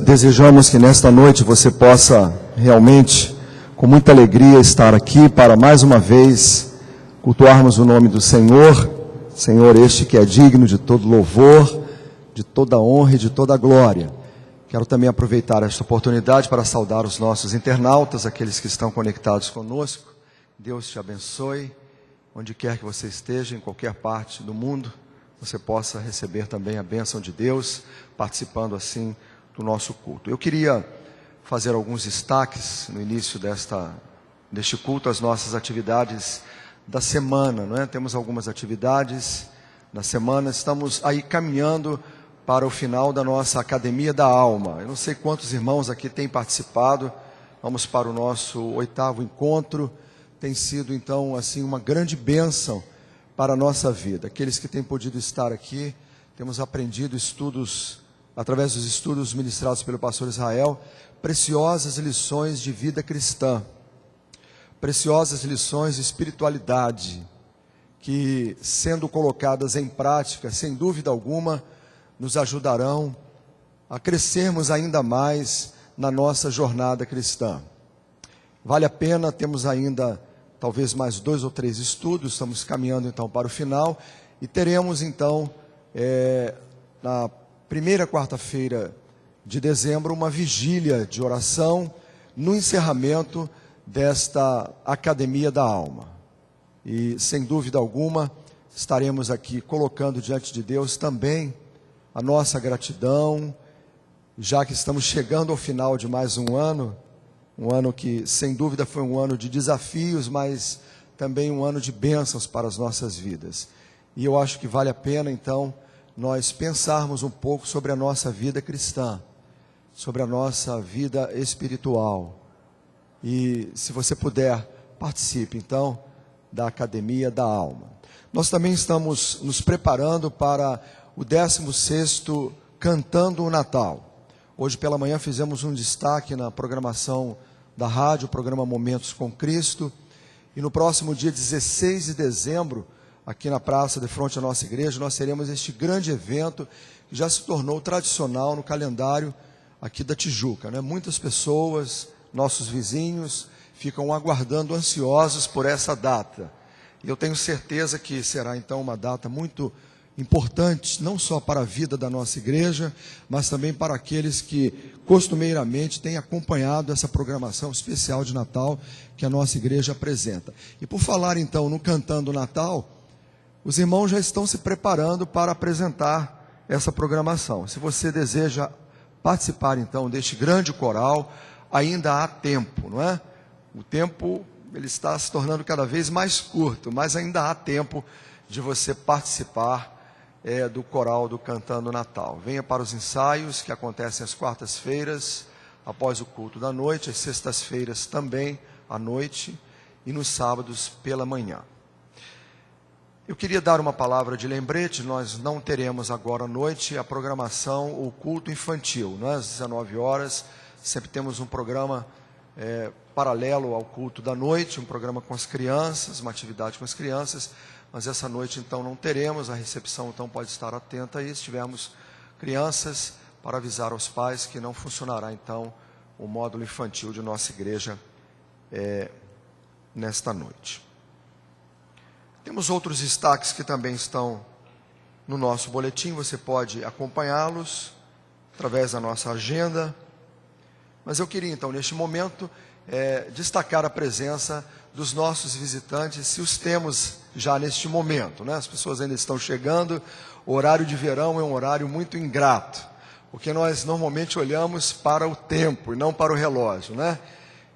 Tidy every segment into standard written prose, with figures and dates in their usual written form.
Desejamos que nesta noite você possa realmente, com muita alegria, estar aqui para mais uma vez cultuarmos o nome do Senhor, Senhor este que é digno de todo louvor, de toda honra e de toda glória. Quero também aproveitar esta oportunidade para saudar os nossos internautas, aqueles que estão conectados conosco. Deus te abençoe, onde quer que você esteja, em qualquer parte do mundo, você possa receber também a bênção de Deus, participando assim do nosso culto. Eu queria fazer alguns destaques no início deste culto, as nossas atividades da semana, não é? Temos algumas atividades na semana, estamos aí caminhando para o final da nossa Academia da Alma. Eu não sei quantos irmãos aqui têm participado, vamos para o nosso 8º encontro, tem sido então assim uma grande bênção para a nossa vida. Aqueles que têm podido estar aqui, temos aprendido estudos, através dos estudos ministrados pelo pastor Israel, preciosas lições de vida cristã, preciosas lições de espiritualidade, que sendo colocadas em prática, sem dúvida alguma, nos ajudarão a crescermos ainda mais na nossa jornada cristã. Vale a pena, temos ainda talvez mais 2 ou 3 estudos, estamos caminhando então para o final, e teremos então, na primeira quarta-feira de dezembro, uma vigília de oração, no encerramento desta Academia da Alma. E sem dúvida alguma, estaremos aqui colocando diante de Deus também a nossa gratidão, já que estamos chegando ao final de mais um ano que sem dúvida foi um ano de desafios, mas também um ano de bênçãos para as nossas vidas. E eu acho que vale a pena então nós pensarmos um pouco sobre a nossa vida cristã, sobre a nossa vida espiritual. E se você puder, participe então da Academia da Alma. Nós também estamos nos preparando para o 16º Cantando o Natal. Hoje pela manhã fizemos um destaque na programação da rádio, o programa Momentos com Cristo, e no próximo dia 16 de dezembro, aqui na praça de frente à nossa igreja, nós teremos este grande evento, que já se tornou tradicional no calendário aqui da Tijuca, né? Muitas pessoas, nossos vizinhos, ficam aguardando ansiosos por essa data, e eu tenho certeza que será então uma data muito importante, não só para a vida da nossa igreja, mas também para aqueles que costumeiramente têm acompanhado essa programação especial de Natal que a nossa igreja apresenta. E por falar então no Cantando Natal, os irmãos já estão se preparando para apresentar essa programação. Se você deseja participar então deste grande coral, ainda há tempo, não é? O tempo ele está se tornando cada vez mais curto, mas ainda há tempo de você participar do coral do Cantando Natal. Venha para os ensaios que acontecem às quartas-feiras, após o culto da noite, às sextas-feiras também à noite e nos sábados pela manhã. Eu queria dar uma palavra de lembrete. Nós não teremos agora à noite a programação, o culto infantil, né? Às 19 horas, sempre temos um programa paralelo ao culto da noite, um programa com as crianças, uma atividade com as crianças, mas essa noite então não teremos, a recepção então pode estar atenta aí, se tivermos crianças, para avisar aos pais que não funcionará então o módulo infantil de nossa igreja nesta noite. Temos outros destaques que também estão no nosso boletim, você pode acompanhá-los através da nossa agenda, mas eu queria então neste momento destacar a presença dos nossos visitantes, se os temos já neste momento, né? As pessoas ainda estão chegando. O horário de verão é um horário muito ingrato, porque nós normalmente olhamos para o tempo e não para o relógio, né?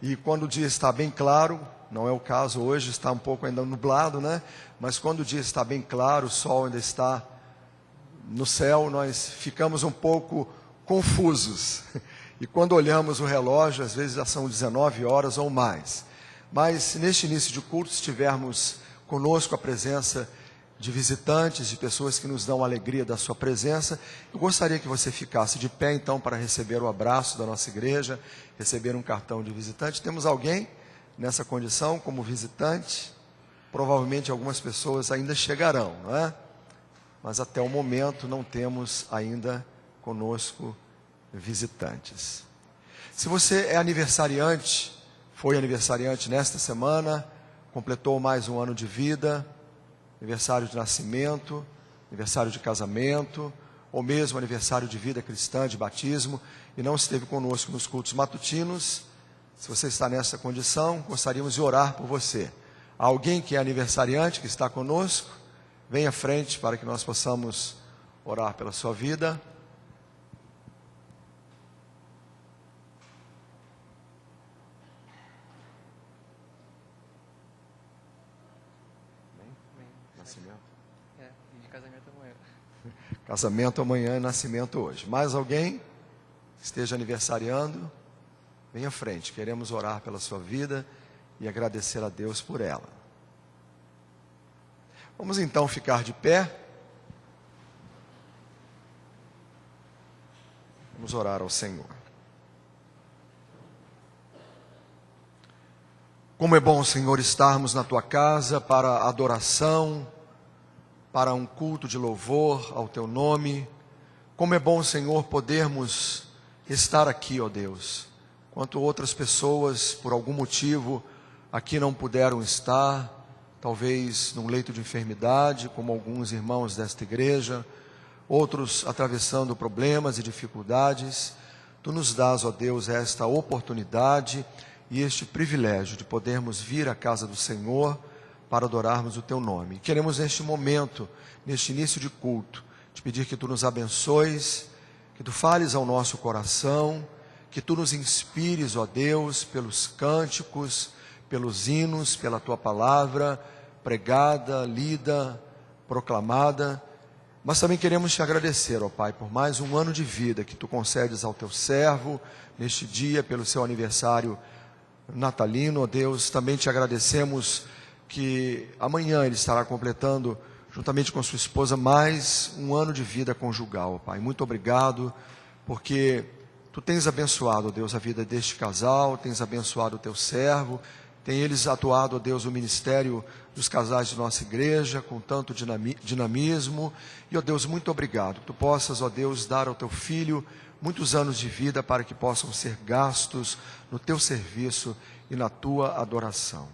E quando o dia está bem claro, não é o caso hoje, está um pouco ainda nublado, né? Mas quando o dia está bem claro, o sol ainda está no céu, nós ficamos um pouco confusos. E quando olhamos o relógio, às vezes já são 19 horas ou mais. Mas neste início de culto, se tivermos conosco a presença de visitantes, de pessoas que nos dão a alegria da sua presença, eu gostaria que você ficasse de pé então para receber o abraço da nossa igreja, receber um cartão de visitante. Temos alguém nessa condição como visitante? Provavelmente algumas pessoas ainda chegarão, não é? Mas até o momento não temos ainda conosco visitantes. Se você é aniversariante, foi aniversariante nesta semana, completou mais um ano de vida, aniversário de nascimento, aniversário de casamento, ou mesmo aniversário de vida cristã, de batismo, e não esteve conosco nos cultos matutinos, se você está nessa condição, gostaríamos de orar por você. Há alguém que é aniversariante, que está conosco, venha à frente para que nós possamos orar pela sua vida. Nascimento? E de casamento amanhã. Casamento amanhã e nascimento hoje. Mais alguém que esteja aniversariando? Venha à frente, queremos orar pela sua vida e agradecer a Deus por ela. Vamos então ficar de pé. Vamos orar ao Senhor. Como é bom, Senhor, estarmos na Tua casa para adoração, para um culto de louvor ao Teu nome. Como é bom, Senhor, podermos estar aqui, ó Deus. Quanto outras pessoas, por algum motivo, aqui não puderam estar, talvez num leito de enfermidade, como alguns irmãos desta igreja, outros atravessando problemas e dificuldades. Tu nos dás, ó Deus, esta oportunidade e este privilégio de podermos vir à casa do Senhor para adorarmos o Teu nome. Queremos neste momento, neste início de culto, te pedir que Tu nos abençoes, que Tu fales ao nosso coração, que Tu nos inspires, ó Deus, pelos cânticos, pelos hinos, pela Tua palavra pregada, lida, proclamada. Mas também queremos Te agradecer, ó Pai, por mais um ano de vida que Tu concedes ao Teu servo, neste dia, pelo seu aniversário natalino, ó Deus. Também Te agradecemos que amanhã ele estará completando, juntamente com sua esposa, mais um ano de vida conjugal, ó Pai. Muito obrigado, porque Tu tens abençoado, ó Deus, a vida deste casal, tens abençoado o Teu servo, tem eles atuado, ó Deus, o ministério dos casais de nossa igreja, com tanto dinamismo, e, ó Deus, muito obrigado, que Tu possas, ó Deus, dar ao Teu filho muitos anos de vida, para que possam ser gastos no Teu serviço e na Tua adoração.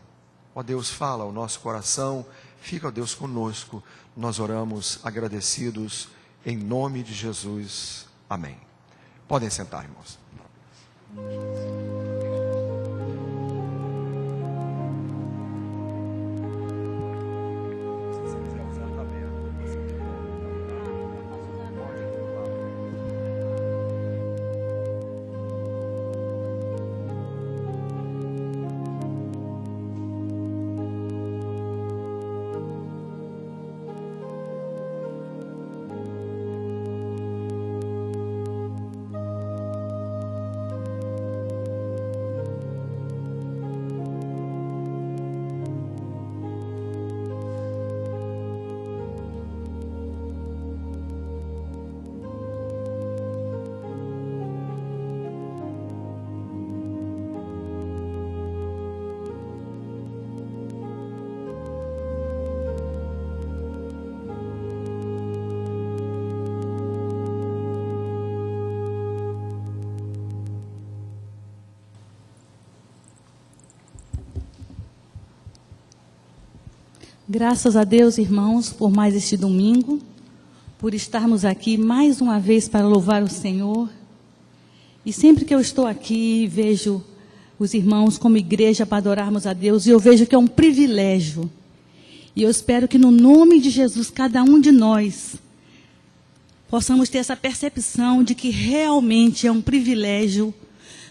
Ó Deus, fala ao nosso coração, fica, ó Deus, conosco, nós oramos agradecidos, em nome de Jesus, amém. Podem sentar, irmãos. Graças a Deus, irmãos, por mais este domingo, por estarmos aqui mais uma vez para louvar o Senhor. E sempre que eu estou aqui, vejo os irmãos como igreja para adorarmos a Deus, e eu vejo que é um privilégio. E eu espero que no nome de Jesus, cada um de nós, possamos ter essa percepção de que realmente é um privilégio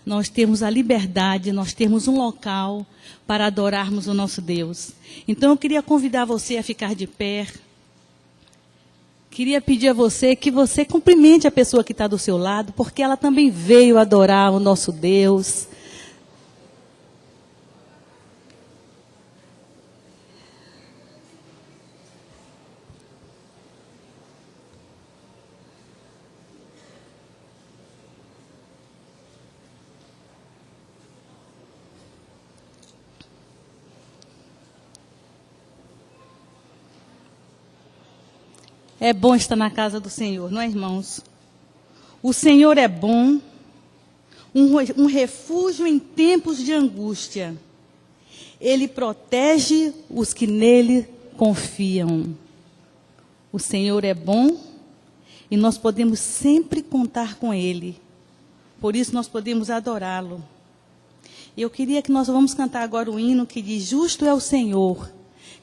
nós temos a liberdade, nós temos um local para adorarmos o nosso Deus. Então eu queria convidar você a ficar de pé. Queria pedir a você que você cumprimente a pessoa que está do seu lado, porque ela também veio adorar o nosso Deus. É bom estar na casa do Senhor, não é, irmãos? O Senhor é bom, um refúgio em tempos de angústia. Ele protege os que nele confiam. O Senhor é bom e nós podemos sempre contar com Ele. Por isso nós podemos adorá-lo. Eu queria que nós vamos cantar agora o hino que diz: justo é o Senhor.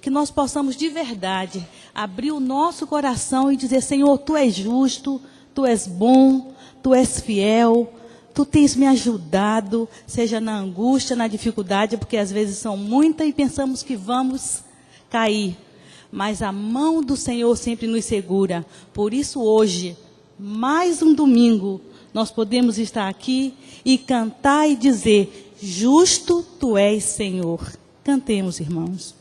Que nós possamos de verdade abrir o nosso coração e dizer: Senhor, Tu és justo, Tu és bom, Tu és fiel, Tu tens me ajudado, seja na angústia, na dificuldade, porque às vezes são muitas e pensamos que vamos cair. Mas a mão do Senhor sempre nos segura. Por isso hoje, mais um domingo, nós podemos estar aqui e cantar e dizer: justo Tu és, Senhor. Cantemos, irmãos.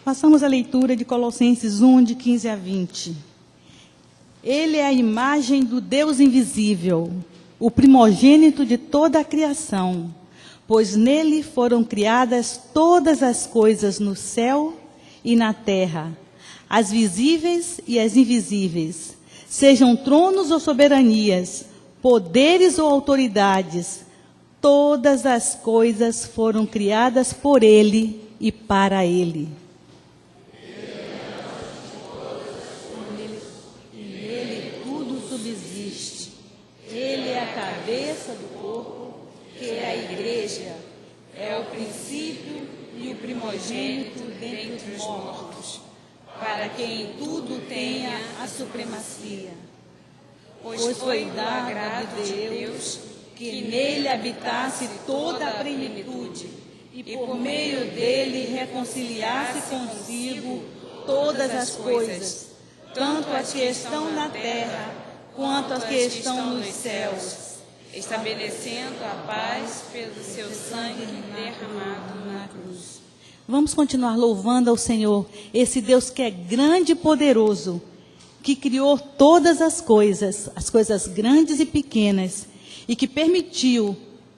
Façamos a leitura de Colossenses 1, de 15 a 20. Ele é a imagem do Deus invisível, o primogênito de toda a criação, pois nele foram criadas todas as coisas no céu e na terra, as visíveis e as invisíveis, sejam tronos ou soberanias, poderes ou autoridades, todas as coisas foram criadas por ele e para ele. Ele é a cabeça do corpo, que é a igreja, é o princípio e o primogênito dentre os mortos, para que em tudo tenha a supremacia. Pois foi do agrado de Deus que nele habitasse toda a plenitude, e por meio dele reconciliasse consigo todas as coisas, tanto as que estão na terra, quanto as que estão nos céus, estabelecendo a paz pelo seu sangue derramado na cruz. Vamos continuar louvando ao Senhor, esse Deus que é grande e poderoso, que criou todas as coisas grandes e pequenas, e que permitiu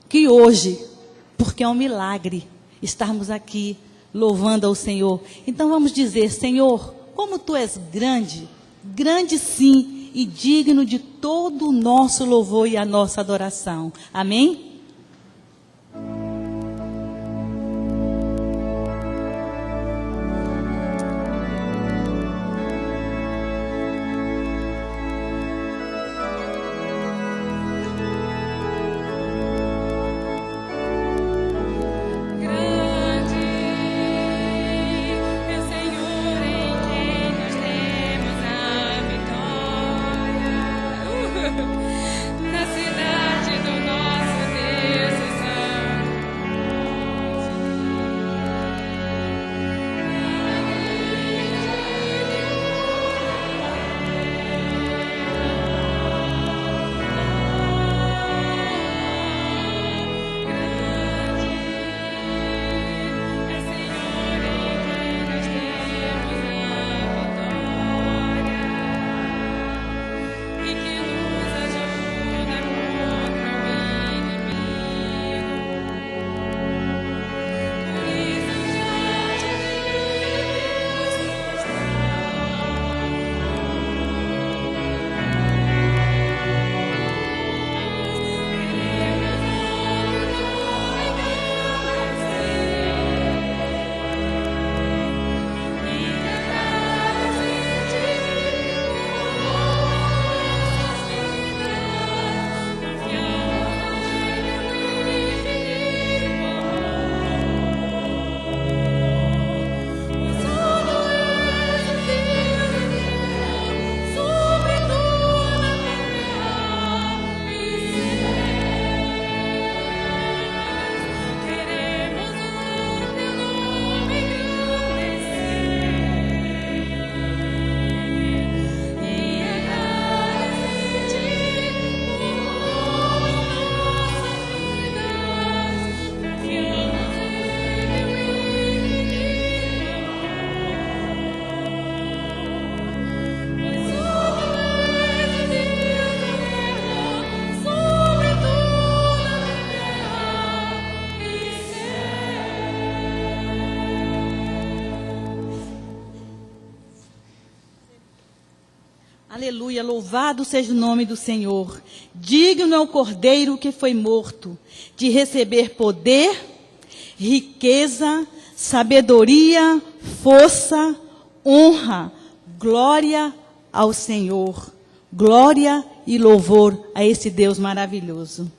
que hoje, porque é um milagre, estarmos aqui louvando ao Senhor. Então vamos dizer: Senhor, como Tu és grande, grande sim, e digno de todo o nosso louvor e a nossa adoração. Amém? Aleluia, louvado seja o nome do Senhor. Digno é o Cordeiro que foi morto, de receber poder, riqueza, sabedoria, força, honra, glória ao Senhor. Glória e louvor a esse Deus maravilhoso.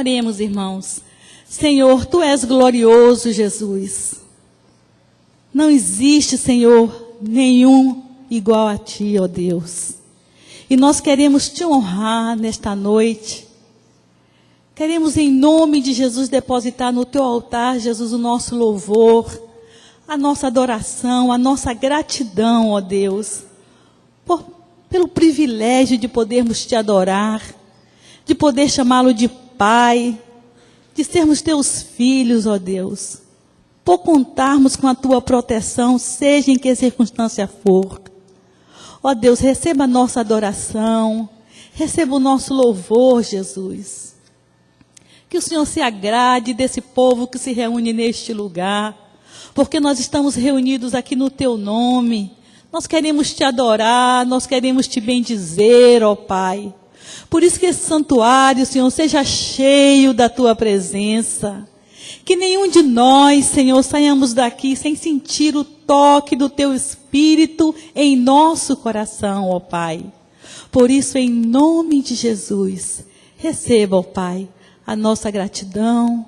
Oremos, irmãos. Senhor, Tu és glorioso, Jesus. Não existe, Senhor, nenhum igual a Ti, ó Deus. E nós queremos Te honrar nesta noite. Queremos, em nome de Jesus, depositar no Teu altar, Jesus, o nosso louvor, a nossa adoração, a nossa gratidão, ó Deus, pelo privilégio de podermos Te adorar, de poder chamá-lo de Pai, de sermos Teus filhos, ó Deus, por contarmos com a Tua proteção, seja em que circunstância for. Ó Deus, receba a nossa adoração, receba o nosso louvor, Jesus. Que o Senhor se agrade desse povo que se reúne neste lugar, porque nós estamos reunidos aqui no Teu nome. Nós queremos Te adorar, nós queremos Te bendizer, ó Pai. Por isso que esse santuário, Senhor, seja cheio da Tua presença. Que nenhum de nós, Senhor, saiamos daqui sem sentir o toque do Teu Espírito em nosso coração, ó Pai. Por isso, em nome de Jesus, receba, ó Pai, a nossa gratidão,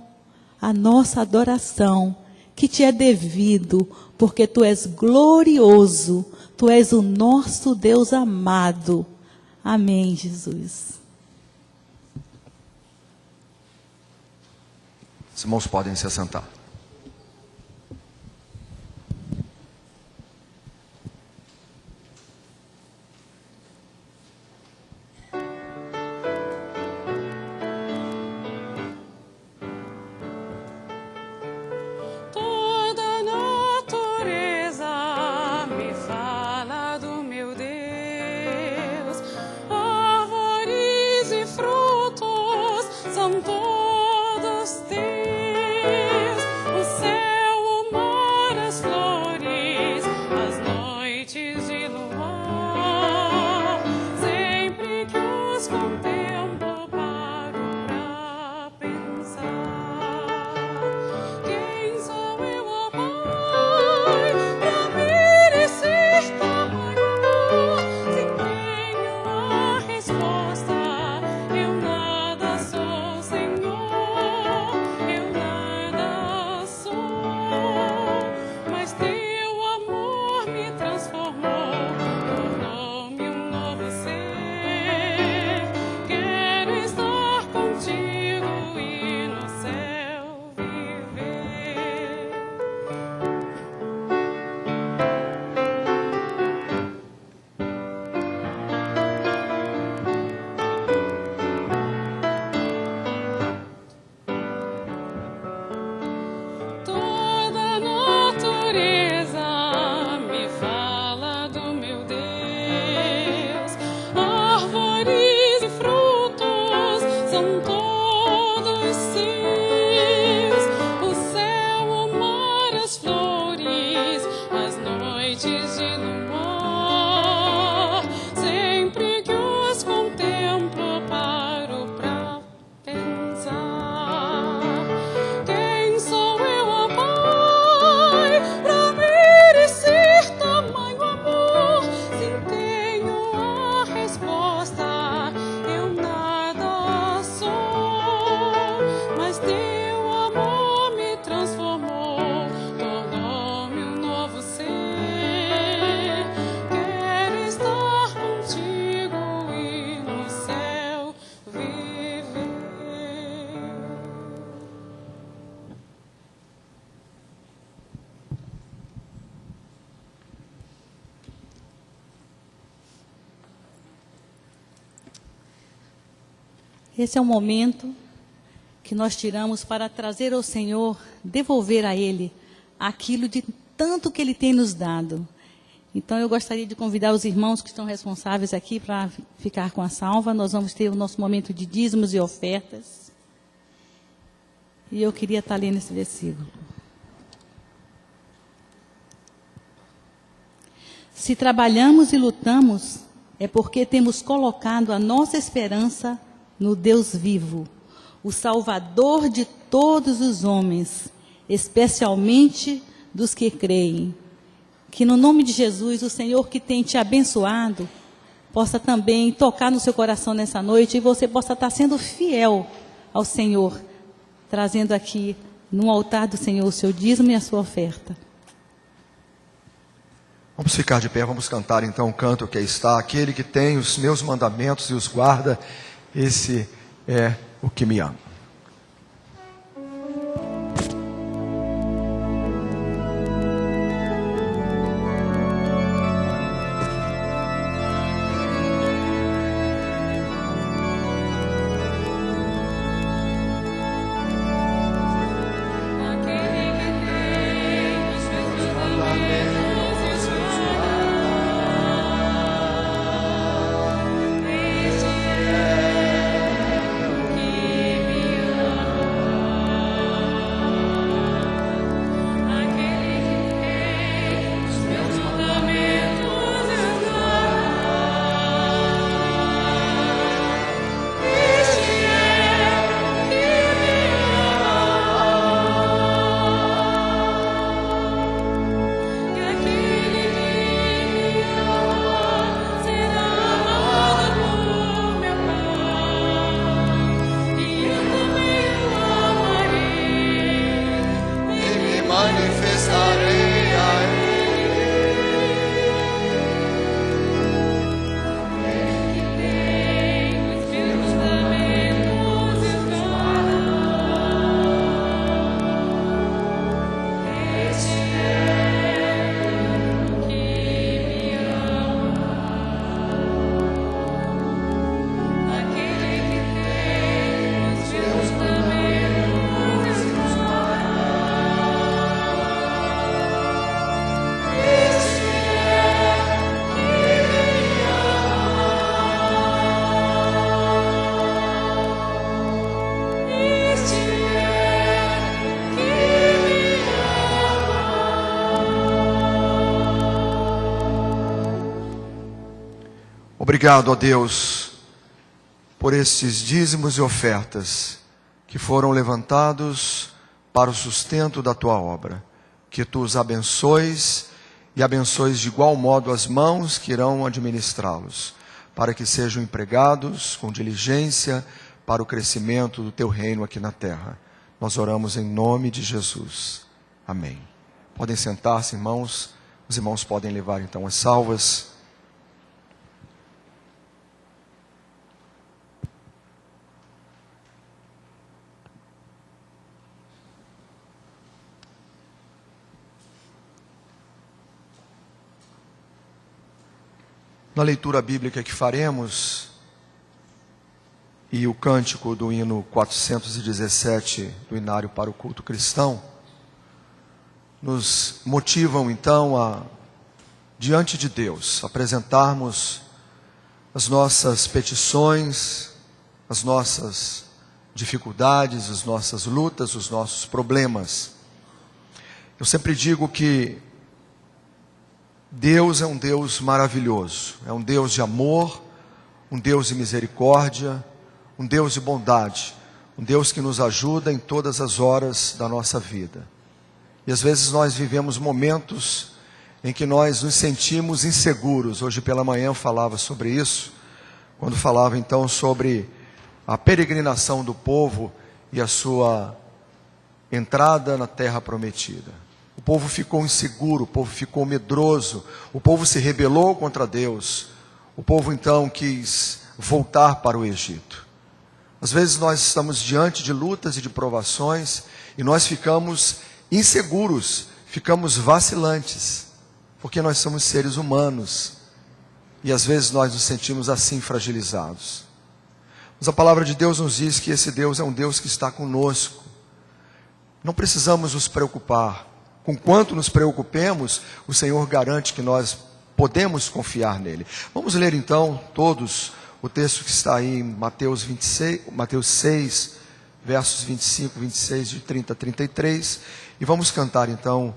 a nossa adoração, que Te é devido, porque Tu és glorioso, Tu és o nosso Deus amado. Amém, Jesus. Os irmãos podem se assentar. Esse é o momento que nós tiramos para trazer ao Senhor, devolver a Ele aquilo de tanto que Ele tem nos dado. Então eu gostaria de convidar os irmãos que estão responsáveis aqui para ficar com a salva. Nós vamos ter o nosso momento de dízimos e ofertas. E eu queria estar lendo esse versículo. Se trabalhamos e lutamos, é porque temos colocado a nossa esperança no Deus vivo, o Salvador de todos os homens, especialmente dos que creem. Que no nome de Jesus, o Senhor que tem te abençoado, possa também tocar no seu coração nessa noite e você possa estar sendo fiel ao Senhor, trazendo aqui no altar do Senhor o seu dízimo e a sua oferta. Vamos ficar de pé, vamos cantar então o canto que está. Aquele que tem os meus mandamentos e os guarda, esse é o que me ama. Que Obrigado, ó Deus, por estes dízimos e ofertas que foram levantados para o sustento da tua obra. Que tu os abençoes e abençoes de igual modo as mãos que irão administrá-los, para que sejam empregados com diligência para o crescimento do teu reino aqui na terra. Nós oramos em nome de Jesus. Amém. Podem sentar-se, irmãos. Os irmãos podem levar então as salvas. Na leitura bíblica que faremos, e o cântico do hino 417 do Inário para o Culto Cristão, nos motivam então a, diante de Deus, apresentarmos as nossas petições, as nossas dificuldades, as nossas lutas, os nossos problemas. Eu sempre digo que Deus é um Deus maravilhoso, é um Deus de amor, um Deus de misericórdia, um Deus de bondade, um Deus que nos ajuda em todas as horas da nossa vida. E às vezes nós vivemos momentos em que nós nos sentimos inseguros. Hoje pela manhã eu falava sobre isso, quando falava então sobre a peregrinação do povo e a sua entrada na terra prometida. O povo ficou inseguro, o povo ficou medroso, o povo se rebelou contra Deus, o povo então quis voltar para o Egito. Às vezes nós estamos diante de lutas e de provações e nós ficamos inseguros, ficamos vacilantes, porque nós somos seres humanos e às vezes nós nos sentimos assim fragilizados. Mas a palavra de Deus nos diz que esse Deus é um Deus que está conosco. Não precisamos nos preocupar. Com quanto nos preocupemos, o Senhor garante que nós podemos confiar nele. Vamos ler então todos o texto que está aí em Mateus 6, versos 25, 26, de 30 a 33. E vamos cantar então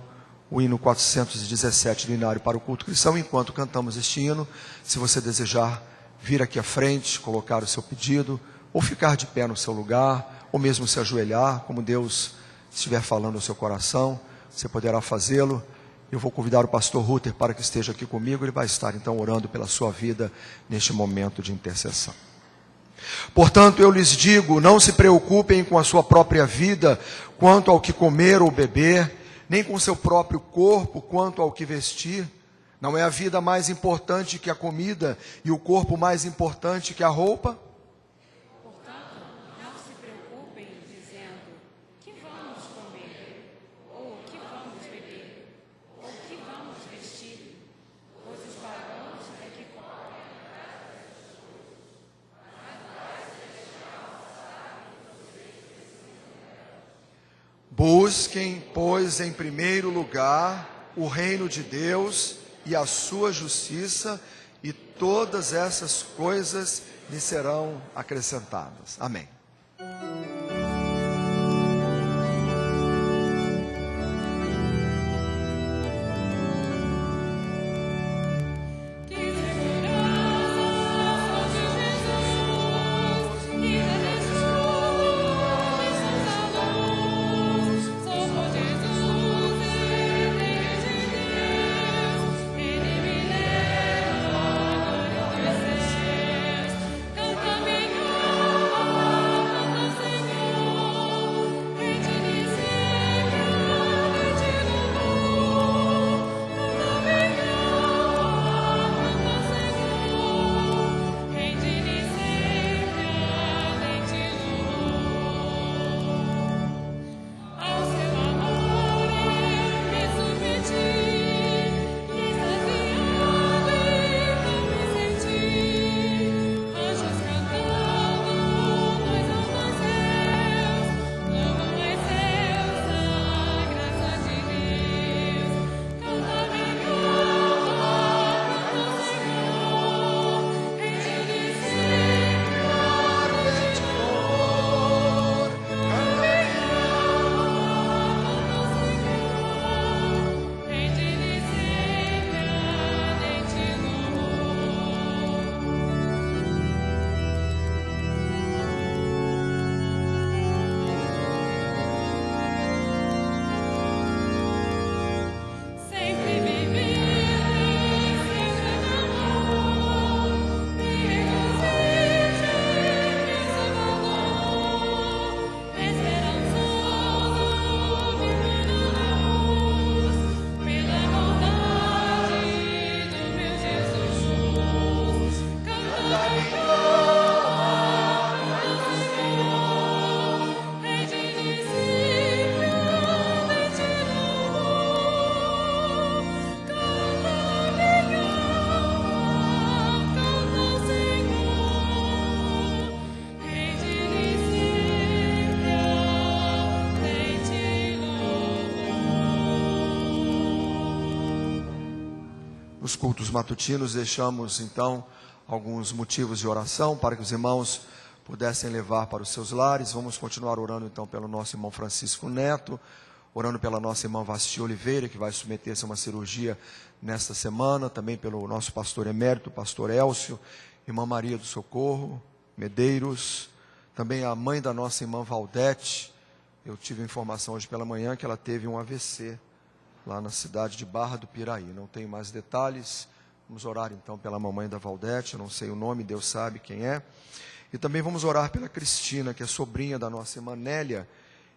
o hino 417 do Inário para o Culto Cristão. Enquanto cantamos este hino, se você desejar vir aqui à frente, colocar o seu pedido, ou ficar de pé no seu lugar, ou mesmo se ajoelhar, como Deus estiver falando ao seu coração, você poderá fazê-lo. Eu vou convidar o pastor Ruter para que esteja aqui comigo. Ele vai estar então orando pela sua vida neste momento de intercessão. Portanto, eu lhes digo, não se preocupem com a sua própria vida, quanto ao que comer ou beber, nem com seu próprio corpo, quanto ao que vestir. Não é a vida mais importante que a comida, e o corpo mais importante que a roupa? Portanto, não se preocupem dizendo, que vamos comer, ou que vamos beber, ou que vamos vestir, pois os pagãos é que comem. Busquem, pois, em primeiro lugar o reino de Deus e a sua justiça, e todas essas coisas lhe serão acrescentadas. Amém. Canta minha alma, canta os cultos matutinos, deixamos então alguns motivos de oração para que os irmãos pudessem levar para os seus lares. Vamos continuar orando então pelo nosso irmão Francisco Neto, orando pela nossa irmã Vasti Oliveira, que vai submeter-se a uma cirurgia nesta semana, também pelo nosso pastor emérito, pastor Elcio, irmã Maria do Socorro Medeiros, também a mãe da nossa irmã Valdete. Eu tive informação hoje pela manhã que ela teve um AVC lá na cidade de Barra do Piraí. Não tenho mais detalhes. Vamos orar então pela mamãe da Valdete, eu não sei o nome, Deus sabe quem é. E também vamos orar pela Cristina, que é sobrinha da nossa irmã Nélia,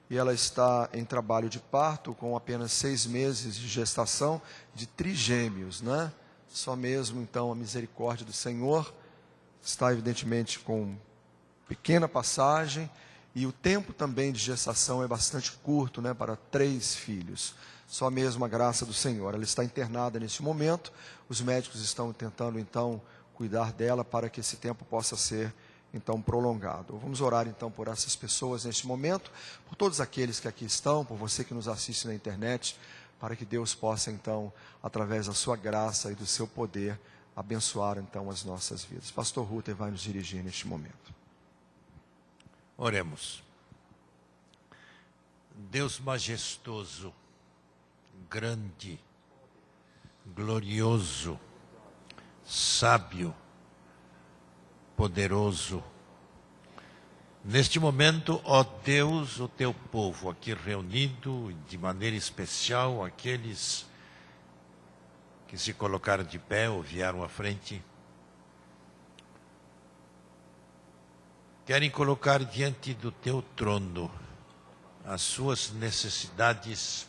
e ela está em trabalho de parto, com apenas 6 meses de gestação, de trigêmeos, né? Só mesmo então a misericórdia do Senhor. Está evidentemente com pequena passagem, e o tempo também de gestação é bastante curto, né, para 3 filhos. Só mesmo a graça do Senhor. Ela está internada neste momento, os médicos estão tentando então cuidar dela para que esse tempo possa ser então prolongado. Vamos orar então por essas pessoas neste momento, por todos aqueles que aqui estão, por você que nos assiste na internet, para que Deus possa então, através da sua graça e do seu poder, abençoar então as nossas vidas. Pastor Ruther vai nos dirigir neste momento. Oremos. Deus majestoso, grande, glorioso, sábio, poderoso. Neste momento, ó Deus, o teu povo aqui reunido, de maneira especial, aqueles que se colocaram de pé ou vieram à frente, querem colocar diante do teu trono as suas necessidades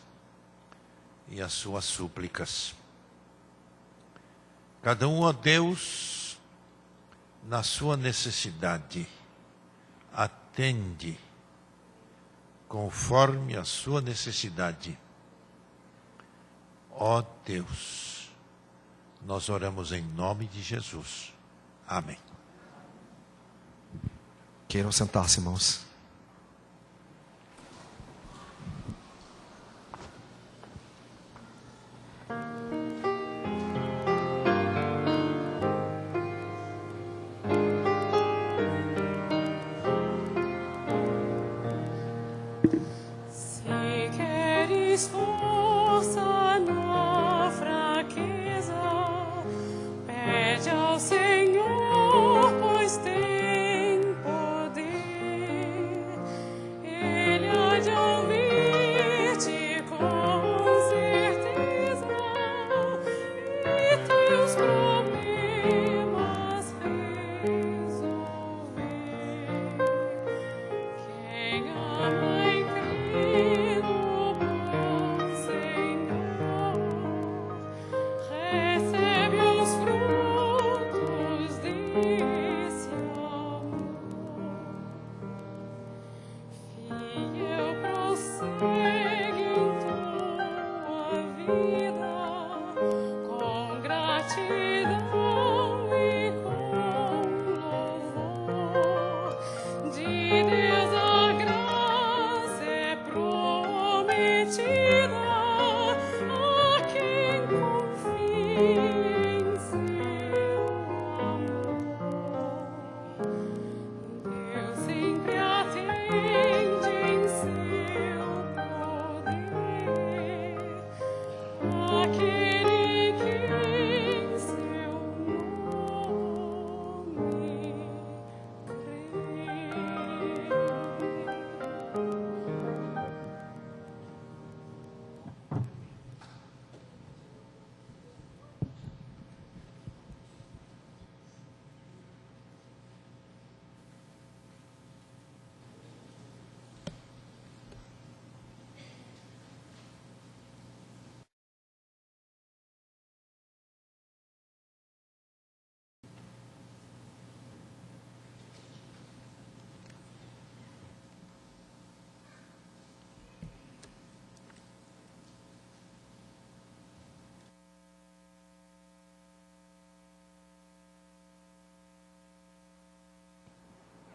e as suas súplicas. Cada um, ó Deus, na sua necessidade, atende conforme a sua necessidade. Ó Deus, nós oramos em nome de Jesus. Amém. Queiram sentar-se, irmãos. Se queres força na fraqueza, pede ao Senhor, pois tem poder. Ele há de ouvir-te com certeza e teus problemas resolver. Quem ama e crê no bom Senhor recebe os frutos desse amor. Fiel prossegue em tua vida com gratidão e com louvor. De Deus a graça é prometida a quem confia em seu amor. Deus sempre atende em seu poder aquele que em seu nome crê.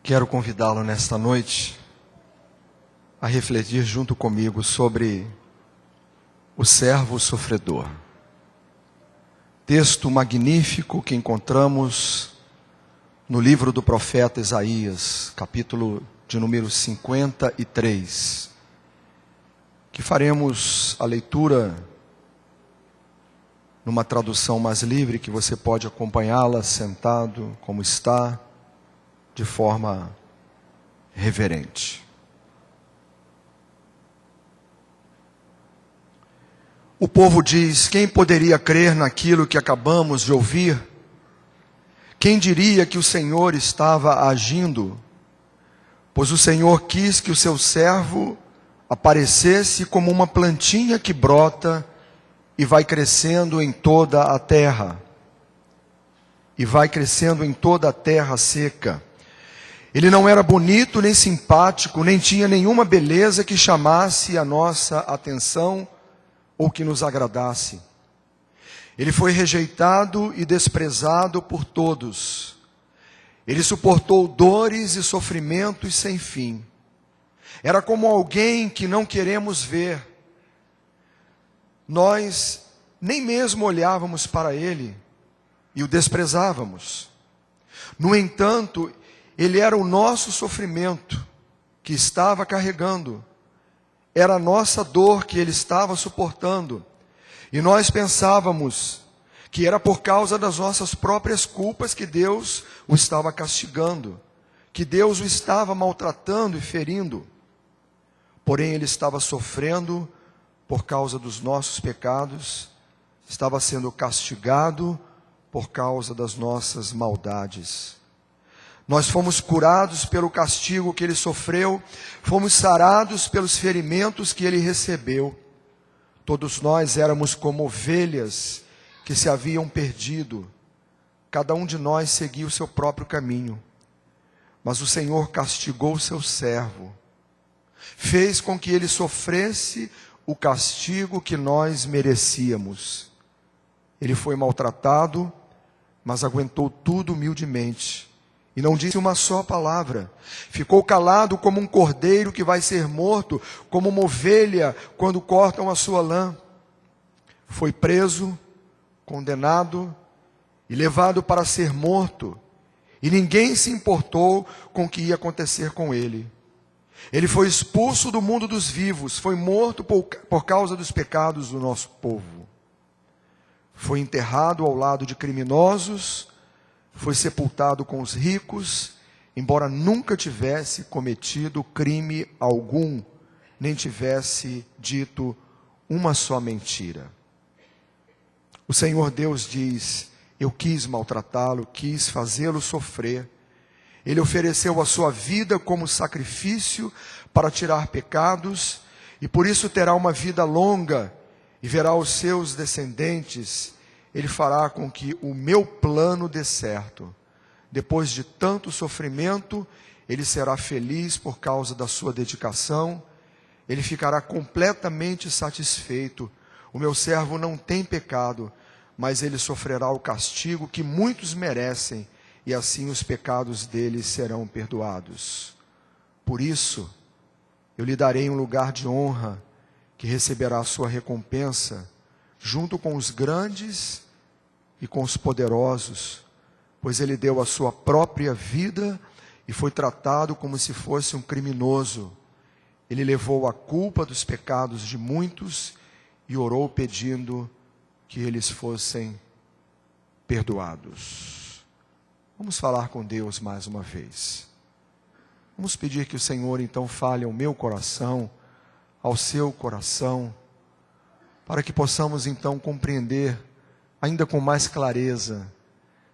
Quero convidá-lo nesta noite a refletir junto comigo sobre o servo sofredor. Texto magnífico que encontramos no livro do profeta Isaías, capítulo de número 53, que faremos a leitura numa tradução mais livre, que você pode acompanhá-la sentado como está, de forma reverente. O povo diz: quem poderia crer naquilo que acabamos de ouvir? Quem diria que o Senhor estava agindo? Pois o Senhor quis que o seu servo aparecesse como uma plantinha que brota e vai crescendo em toda a terra. E vai crescendo em toda a terra seca. Ele não era bonito nem simpático, nem tinha nenhuma beleza que chamasse a nossa atenção ou que nos agradasse. Ele foi rejeitado e desprezado por todos. Ele suportou dores e sofrimentos sem fim. Era como alguém que não queremos ver. Nós nem mesmo olhávamos para ele e o desprezávamos. No entanto, ele era o nosso sofrimento que estava carregando. Era a nossa dor que ele estava suportando. E nós pensávamos que era por causa das nossas próprias culpas que Deus o estava castigando, que Deus o estava maltratando e ferindo. Porém, ele estava sofrendo por causa dos nossos pecados, estava sendo castigado por causa das nossas maldades. Nós fomos curados pelo castigo que ele sofreu, fomos sarados pelos ferimentos que ele recebeu. Todos nós éramos como ovelhas que se haviam perdido. Cada um de nós seguia o seu próprio caminho. Mas o Senhor castigou o seu servo. Fez com que ele sofresse o castigo que nós merecíamos. Ele foi maltratado, mas aguentou tudo humildemente. E não disse uma só palavra. Ficou calado como um cordeiro que vai ser morto, como uma ovelha quando cortam a sua lã. Foi preso, condenado e levado para ser morto. E ninguém se importou com o que ia acontecer com ele. Ele foi expulso do mundo dos vivos, foi morto por causa dos pecados do nosso povo. Foi enterrado ao lado de criminosos, foi sepultado com os ricos, embora nunca tivesse cometido crime algum, nem tivesse dito uma só mentira. O Senhor Deus diz: eu quis maltratá-lo, quis fazê-lo sofrer. Ele ofereceu a sua vida como sacrifício para tirar pecados, e por isso terá uma vida longa, e verá os seus descendentes. Ele fará com que o meu plano dê certo. Depois de tanto sofrimento, ele será feliz por causa da sua dedicação. Ele ficará completamente satisfeito. O meu servo não tem pecado, mas ele sofrerá o castigo que muitos merecem, e assim os pecados dele serão perdoados. Por isso, eu lhe darei um lugar de honra, que receberá a sua recompensa, junto com os grandes e com os poderosos, pois ele deu a sua própria vida e foi tratado como se fosse um criminoso. Ele levou a culpa dos pecados de muitos e orou pedindo que eles fossem perdoados. Vamos falar com Deus mais uma vez. Vamos pedir que o Senhor então fale ao meu coração, ao seu coração, para que possamos então compreender ainda com mais clareza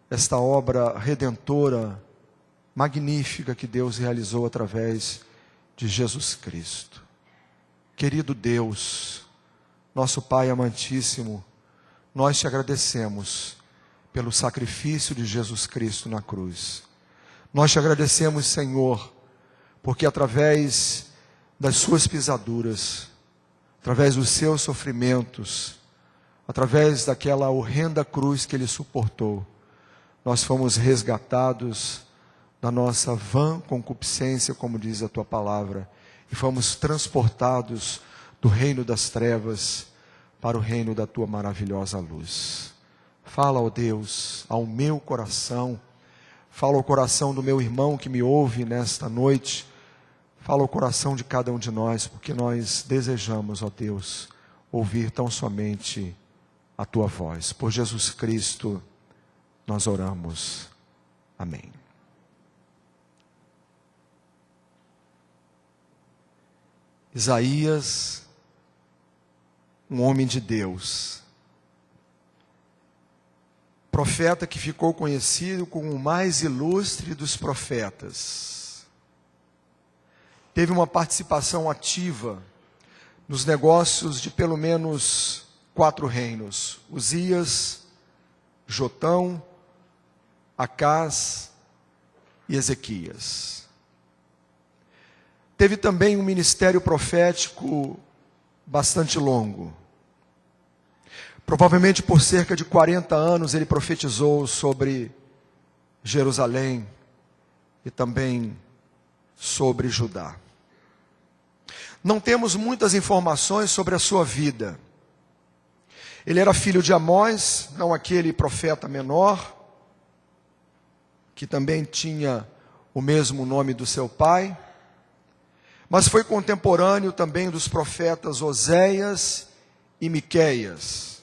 esta obra redentora, magnífica que Deus realizou através de Jesus Cristo. Querido Deus, nosso Pai amantíssimo, nós te agradecemos pelo sacrifício de Jesus Cristo na cruz. Nós te agradecemos, Senhor, porque através das suas pisaduras, através dos seus sofrimentos, através daquela horrenda cruz que ele suportou, nós fomos resgatados da nossa vã concupiscência, como diz a tua palavra, e fomos transportados do reino das trevas para o reino da tua maravilhosa luz. Fala, ó Deus, ao meu coração. Fala ao coração do meu irmão que me ouve nesta noite. Fala ao coração de cada um de nós, porque nós desejamos, ó Deus, ouvir tão somente a Tua voz. Por Jesus Cristo, nós oramos. Amém. Isaías, um homem de Deus, profeta que ficou conhecido como o mais ilustre dos profetas, teve uma participação ativa nos negócios de pelo menos 4 reinos: Uzias, Jotão, Acás e Ezequias. Teve também um ministério profético bastante longo. Provavelmente por cerca de 40 anos ele profetizou sobre Jerusalém e também sobre Judá. Não temos muitas informações sobre a sua vida. Ele era filho de Amós, não aquele profeta menor, que também tinha o mesmo nome do seu pai, mas foi contemporâneo também dos profetas Oséias e Miqueias.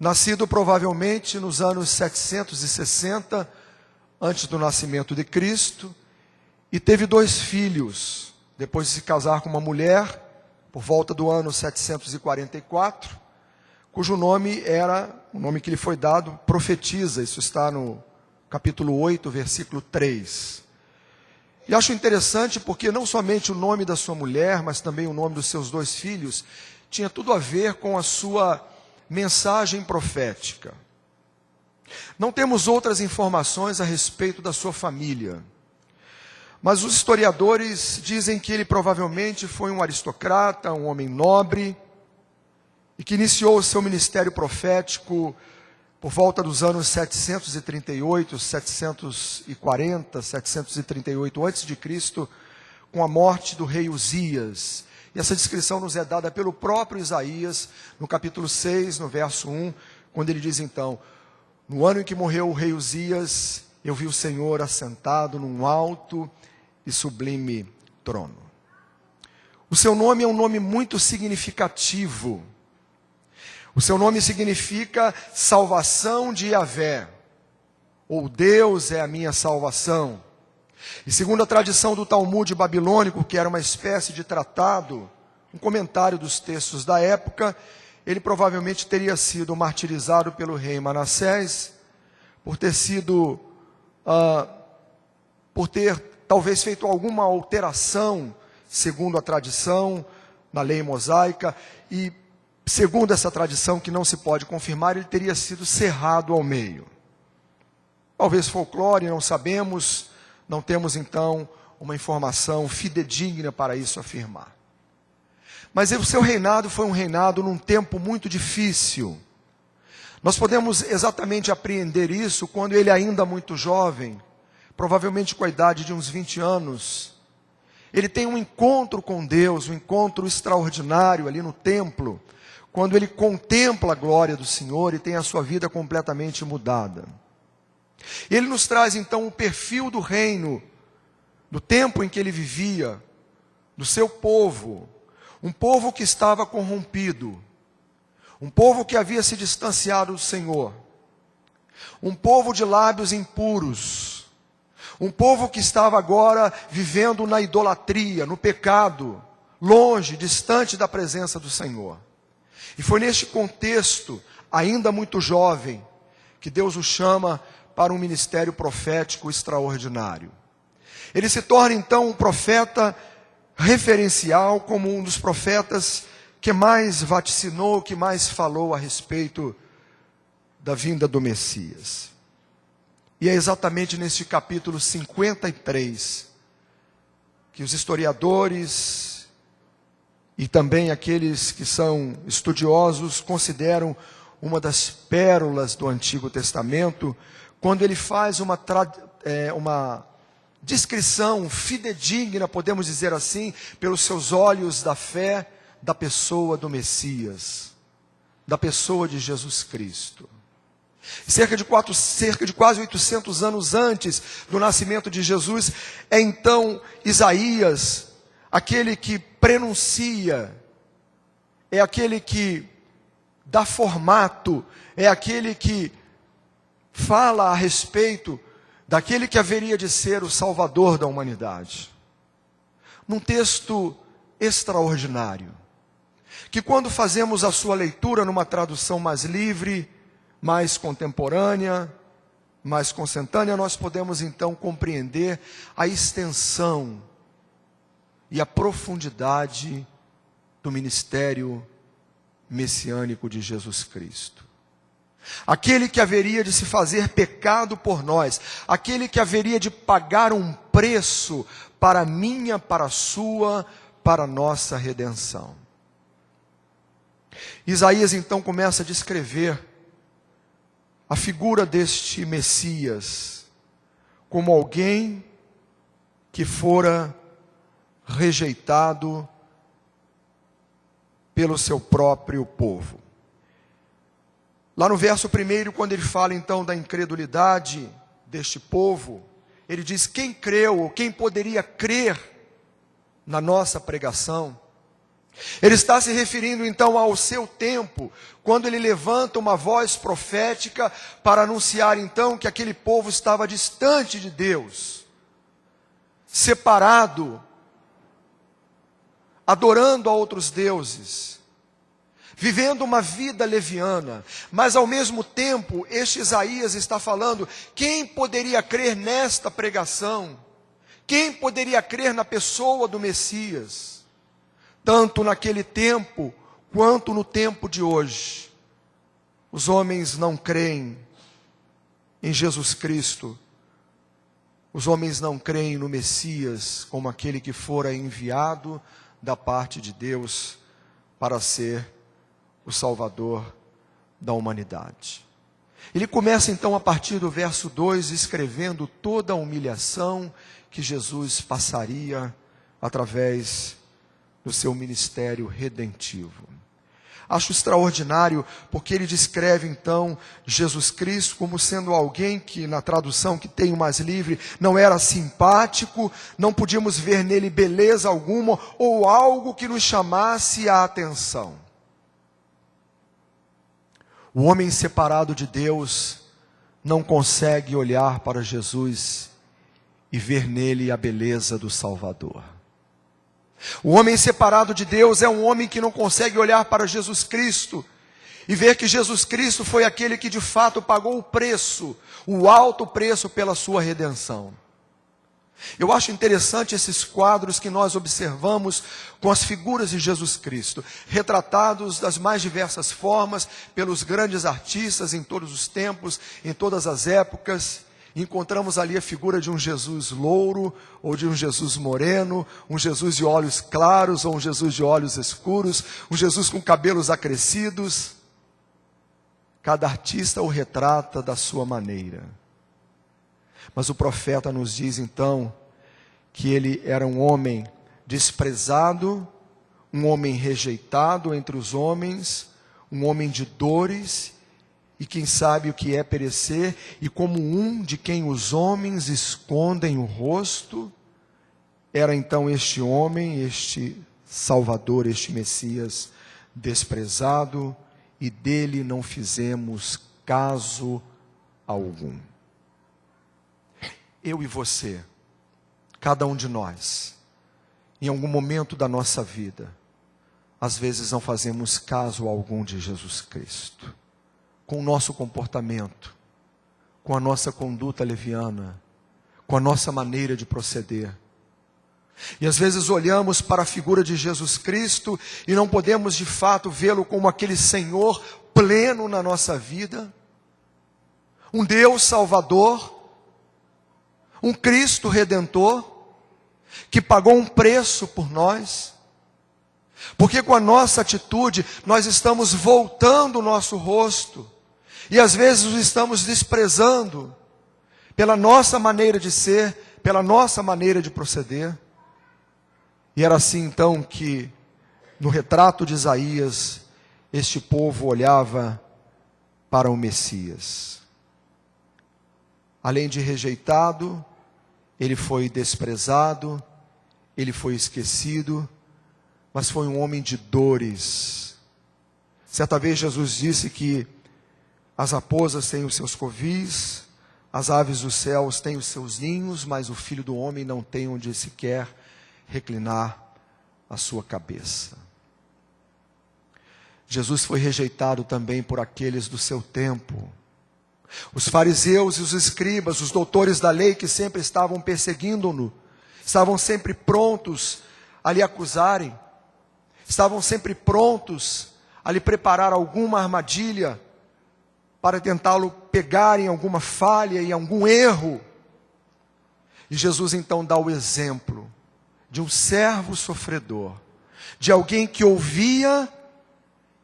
Nascido provavelmente nos anos 760, antes do nascimento de Cristo, e teve 2 filhos, depois de se casar com uma mulher, por volta do ano 744, cujo nome era, o nome que lhe foi dado, profetisa. Isso está no capítulo 8, versículo 3. E acho interessante porque não somente o nome da sua mulher, mas também o nome dos seus 2 filhos, tinha tudo a ver com a sua mensagem profética. Não temos outras informações a respeito da sua família, mas os historiadores dizem que ele provavelmente foi um aristocrata, um homem nobre, e que iniciou o seu ministério profético por volta dos anos 738, 740, 738 a.C., com a morte do rei Uzias. E essa descrição nos é dada pelo próprio Isaías, no capítulo 6, no verso 1, quando ele diz então: no ano em que morreu o rei Uzias, eu vi o Senhor assentado num alto e sublime trono. O seu nome é um nome muito significativo. O seu nome significa salvação de Yahvé, ou Deus é a minha salvação. E segundo a tradição do Talmud babilônico, que era uma espécie de tratado, um comentário dos textos da época, ele provavelmente teria sido martirizado pelo rei Manassés, por ter talvez feito alguma alteração, segundo a tradição, na lei mosaica, e segundo essa tradição que não se pode confirmar, ele teria sido cerrado ao meio. Talvez folclore, não sabemos, não temos então uma informação fidedigna para isso afirmar. Mas o seu reinado foi um reinado num tempo muito difícil. Nós podemos exatamente apreender isso quando ele ainda muito jovem, provavelmente com a idade de uns 20 anos, ele tem um encontro com Deus, um encontro extraordinário ali no templo, quando ele contempla a glória do Senhor e tem a sua vida completamente mudada. Ele nos traz então o perfil do reino, do tempo em que ele vivia, do seu povo, um povo que estava corrompido, um povo que havia se distanciado do Senhor, um povo de lábios impuros, um povo que estava agora vivendo na idolatria, no pecado, longe, distante da presença do Senhor. E foi neste contexto, ainda muito jovem, que Deus o chama para um ministério profético extraordinário. Ele se torna então um profeta referencial, como um dos profetas que mais vaticinou, que mais falou a respeito da vinda do Messias. E é exatamente neste capítulo 53 que os historiadores e também aqueles que são estudiosos consideram uma das pérolas do Antigo Testamento, quando ele faz uma descrição fidedigna, podemos dizer assim, pelos seus olhos da fé, da pessoa do Messias. da pessoa de Jesus Cristo. Cerca de quase 800 anos antes do nascimento de Jesus, é então Isaías, aquele que prenuncia, é aquele que dá formato, é aquele que fala a respeito daquele que haveria de ser o Salvador da humanidade. Num texto extraordinário, que quando fazemos a sua leitura numa tradução mais livre, mais contemporânea, mais consentânea, nós podemos então compreender a extensão e a profundidade do ministério messiânico de Jesus Cristo. Aquele que haveria de se fazer pecado por nós, aquele que haveria de pagar um preço para a minha, para a sua, para a nossa redenção. Isaías então começa a descrever a figura deste Messias como alguém que fora rejeitado pelo seu próprio povo. Lá no verso 1, quando ele fala então da incredulidade deste povo, ele diz: quem creu, ou quem poderia crer na nossa pregação? Ele está se referindo então ao seu tempo, quando ele levanta uma voz profética para anunciar então que aquele povo estava distante de Deus, separado, adorando a outros deuses, vivendo uma vida leviana. Mas ao mesmo tempo, este Isaías está falando: quem poderia crer nesta pregação? Quem poderia crer na pessoa do Messias? Tanto naquele tempo, quanto no tempo de hoje, os homens não creem em Jesus Cristo. Os homens não creem no Messias como aquele que fora enviado da parte de Deus para ser o Salvador da humanidade. Ele começa então a partir do verso 2, escrevendo toda a humilhação que Jesus passaria através do seu ministério redentivo. Acho extraordinário porque ele descreve então Jesus Cristo como sendo alguém que, na tradução que tenho mais livre, não era simpático, não podíamos ver nele beleza alguma ou algo que nos chamasse a atenção. O homem separado de Deus não consegue olhar para Jesus e ver nele a beleza do Salvador. O homem separado de Deus é um homem que não consegue olhar para Jesus Cristo e ver que Jesus Cristo foi aquele que de fato pagou o preço, o alto preço pela sua redenção. Eu acho interessante esses quadros que nós observamos com as figuras de Jesus Cristo, retratados das mais diversas formas pelos grandes artistas em todos os tempos, em todas as épocas. Encontramos ali a figura de um Jesus louro, ou de um Jesus moreno, um Jesus de olhos claros, ou um Jesus de olhos escuros, um Jesus com cabelos acrescidos. Cada artista o retrata da sua maneira. Mas o profeta nos diz então que ele era um homem desprezado, um homem rejeitado entre os homens, um homem de dores, e quem sabe o que é perecer, e como um de quem os homens escondem o rosto, era então este homem, este Salvador, este Messias, desprezado, e dele não fizemos caso algum. Eu e você, cada um de nós, em algum momento da nossa vida, às vezes não fazemos caso algum de Jesus Cristo. Com o nosso comportamento, com a nossa conduta leviana, com a nossa maneira de proceder. E às vezes olhamos para a figura de Jesus Cristo e não podemos de fato vê-lo como aquele Senhor pleno na nossa vida, um Deus Salvador, um Cristo Redentor, que pagou um preço por nós, porque com a nossa atitude nós estamos voltando o nosso rosto, e às vezes o estamos desprezando, pela nossa maneira de ser, pela nossa maneira de proceder. E era assim então que, no retrato de Isaías, este povo olhava para o Messias. Além de rejeitado, ele foi desprezado, ele foi esquecido, mas foi um homem de dores. Certa vez Jesus disse que as raposas têm os seus covis, as aves dos céus têm os seus ninhos, mas o Filho do Homem não tem onde sequer reclinar a sua cabeça. Jesus foi rejeitado também por aqueles do seu tempo. Os fariseus e os escribas, os doutores da lei que sempre estavam perseguindo-no, estavam sempre prontos a lhe acusarem, estavam sempre prontos a lhe preparar alguma armadilha para tentá-lo pegar em alguma falha, em algum erro. E Jesus então dá o exemplo de um servo sofredor, de alguém que ouvia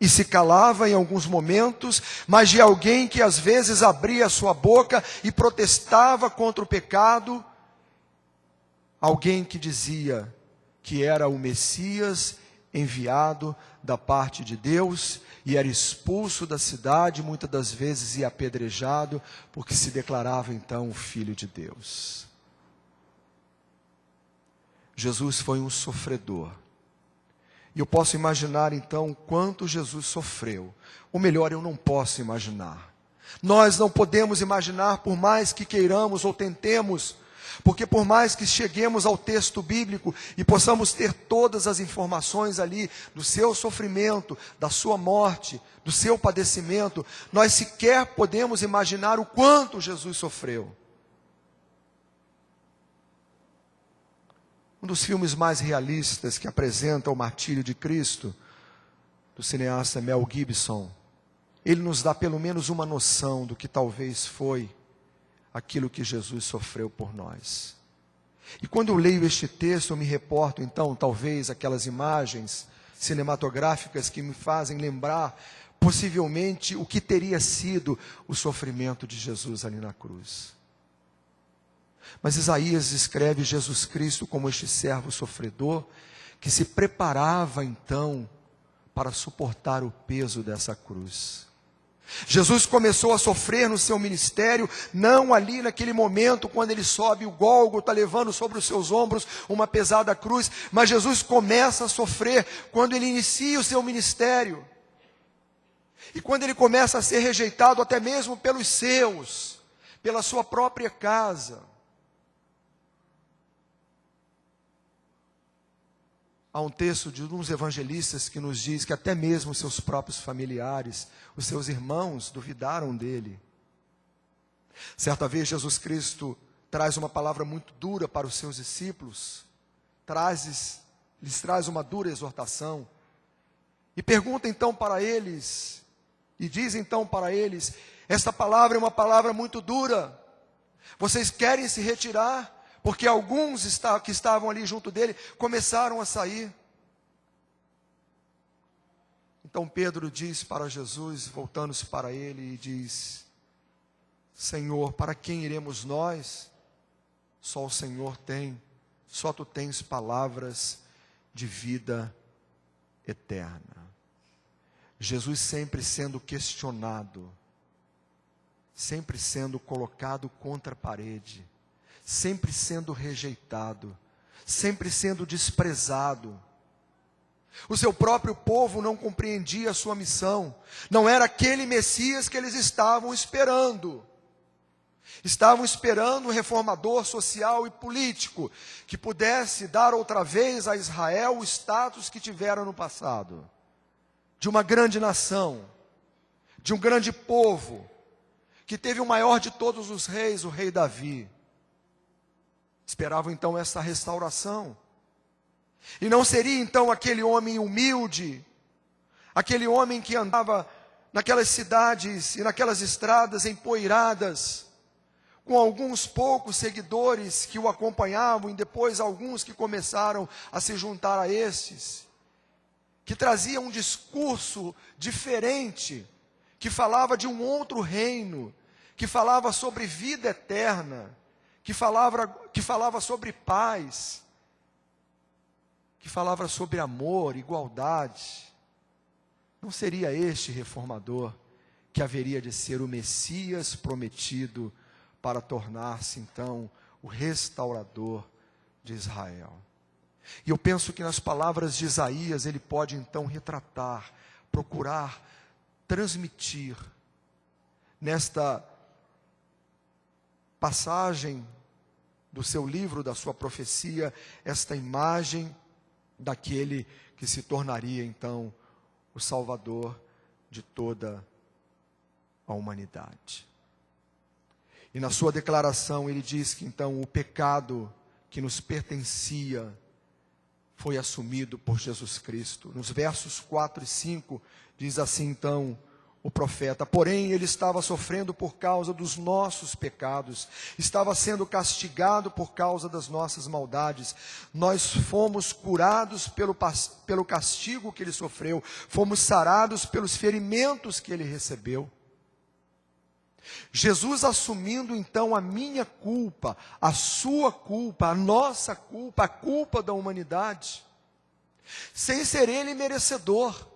e se calava em alguns momentos, mas de alguém que às vezes abria a sua boca e protestava contra o pecado, alguém que dizia que era o Messias enviado da parte de Deus e era expulso da cidade, muitas das vezes e apedrejado, porque se declarava então o Filho de Deus. Jesus foi um sofredor. E eu posso imaginar então quanto Jesus sofreu. Ou melhor, eu não posso imaginar. Nós não podemos imaginar, por mais que queiramos ou tentemos, porque por mais que cheguemos ao texto bíblico e possamos ter todas as informações ali do seu sofrimento, da sua morte, do seu padecimento, nós sequer podemos imaginar o quanto Jesus sofreu. Um dos filmes mais realistas que apresenta o martírio de Cristo, do cineasta Mel Gibson, ele nos dá pelo menos uma noção do que talvez foi aquilo que Jesus sofreu por nós. E quando eu leio este texto, eu me reporto então, talvez, aquelas imagens cinematográficas que me fazem lembrar, possivelmente, o que teria sido o sofrimento de Jesus ali na cruz. Mas Isaías descreve Jesus Cristo como este servo sofredor, que se preparava então para suportar o peso dessa cruz. Jesus começou a sofrer no seu ministério, não ali naquele momento, quando ele sobe o Gólgota, levando sobre os seus ombros uma pesada cruz, mas Jesus começa a sofrer quando ele inicia o seu ministério. E quando ele começa a ser rejeitado até mesmo pelos seus, pela sua própria casa. Há um texto de uns evangelistas que nos diz que até mesmo os seus próprios familiares, os seus irmãos, duvidaram dele. Certa vez Jesus Cristo traz uma palavra muito dura para os seus discípulos, lhes traz uma dura exortação, e pergunta então para eles, e diz então para eles, esta palavra é uma palavra muito dura, vocês querem se retirar? Porque alguns que estavam ali junto dele começaram a sair. Então Pedro diz para Jesus, voltando-se para ele, e diz: Senhor, para quem iremos nós? Só o Senhor tem, só tu tens palavras de vida eterna. Jesus sempre sendo questionado, sempre sendo colocado contra a parede, sempre sendo rejeitado, sempre sendo desprezado. O seu próprio povo não compreendia a sua missão, não era aquele Messias que eles estavam esperando. Estavam esperando um reformador social e político, que pudesse dar outra vez a Israel o status que tiveram no passado, de uma grande nação, de um grande povo, que teve o maior de todos os reis, o rei Davi. Esperavam então essa restauração. E não seria então aquele homem humilde, aquele homem que andava naquelas cidades e naquelas estradas empoeiradas, com alguns poucos seguidores que o acompanhavam, e depois alguns que começaram a se juntar a estes, que trazia um discurso diferente, que falava de um outro reino, que falava sobre vida eterna, que falava sobre paz, que falava sobre amor, igualdade. Não seria este reformador que haveria de ser o Messias prometido para tornar-se então o restaurador de Israel? E eu penso que nas palavras de Isaías ele pode então retratar, procurar transmitir nesta passagem do seu livro, da sua profecia, esta imagem daquele que se tornaria então o Salvador de toda a humanidade. E na sua declaração ele diz que então o pecado que nos pertencia foi assumido por Jesus Cristo. Nos versos 4 e 5 diz assim então o profeta: porém ele estava sofrendo por causa dos nossos pecados, estava sendo castigado por causa das nossas maldades. Nós fomos curados pelo castigo que ele sofreu, fomos sarados pelos ferimentos que ele recebeu. Jesus assumindo então a minha culpa, a sua culpa, a nossa culpa, a culpa da humanidade, sem ser ele merecedor.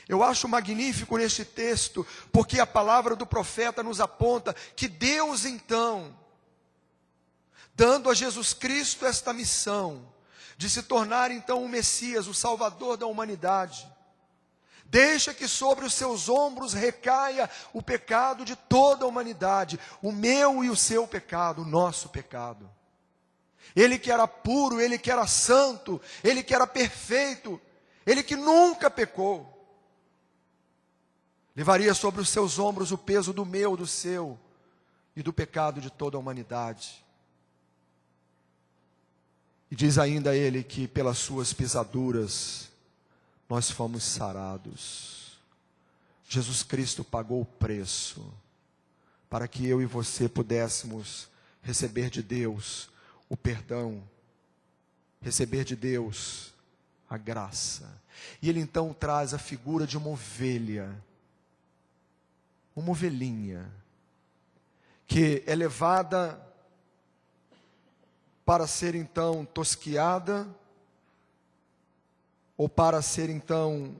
Eu acho magnífico neste texto, porque a palavra do profeta nos aponta que Deus então, dando a Jesus Cristo esta missão, de se tornar então o Messias, o Salvador da humanidade, deixa que sobre os seus ombros recaia o pecado de toda a humanidade, o meu e o seu pecado, o nosso pecado. Ele que era puro, ele que era santo, ele que era perfeito, ele que nunca pecou, levaria sobre os seus ombros o peso do meu, do seu e do pecado de toda a humanidade. E diz ainda ele que pelas suas pisaduras nós fomos sarados. Jesus Cristo pagou o preço para que eu e você pudéssemos receber de Deus o perdão, receber de Deus a graça. E ele então traz a figura de uma ovelha, uma ovelhinha, que é levada para ser então tosquiada, ou para ser então,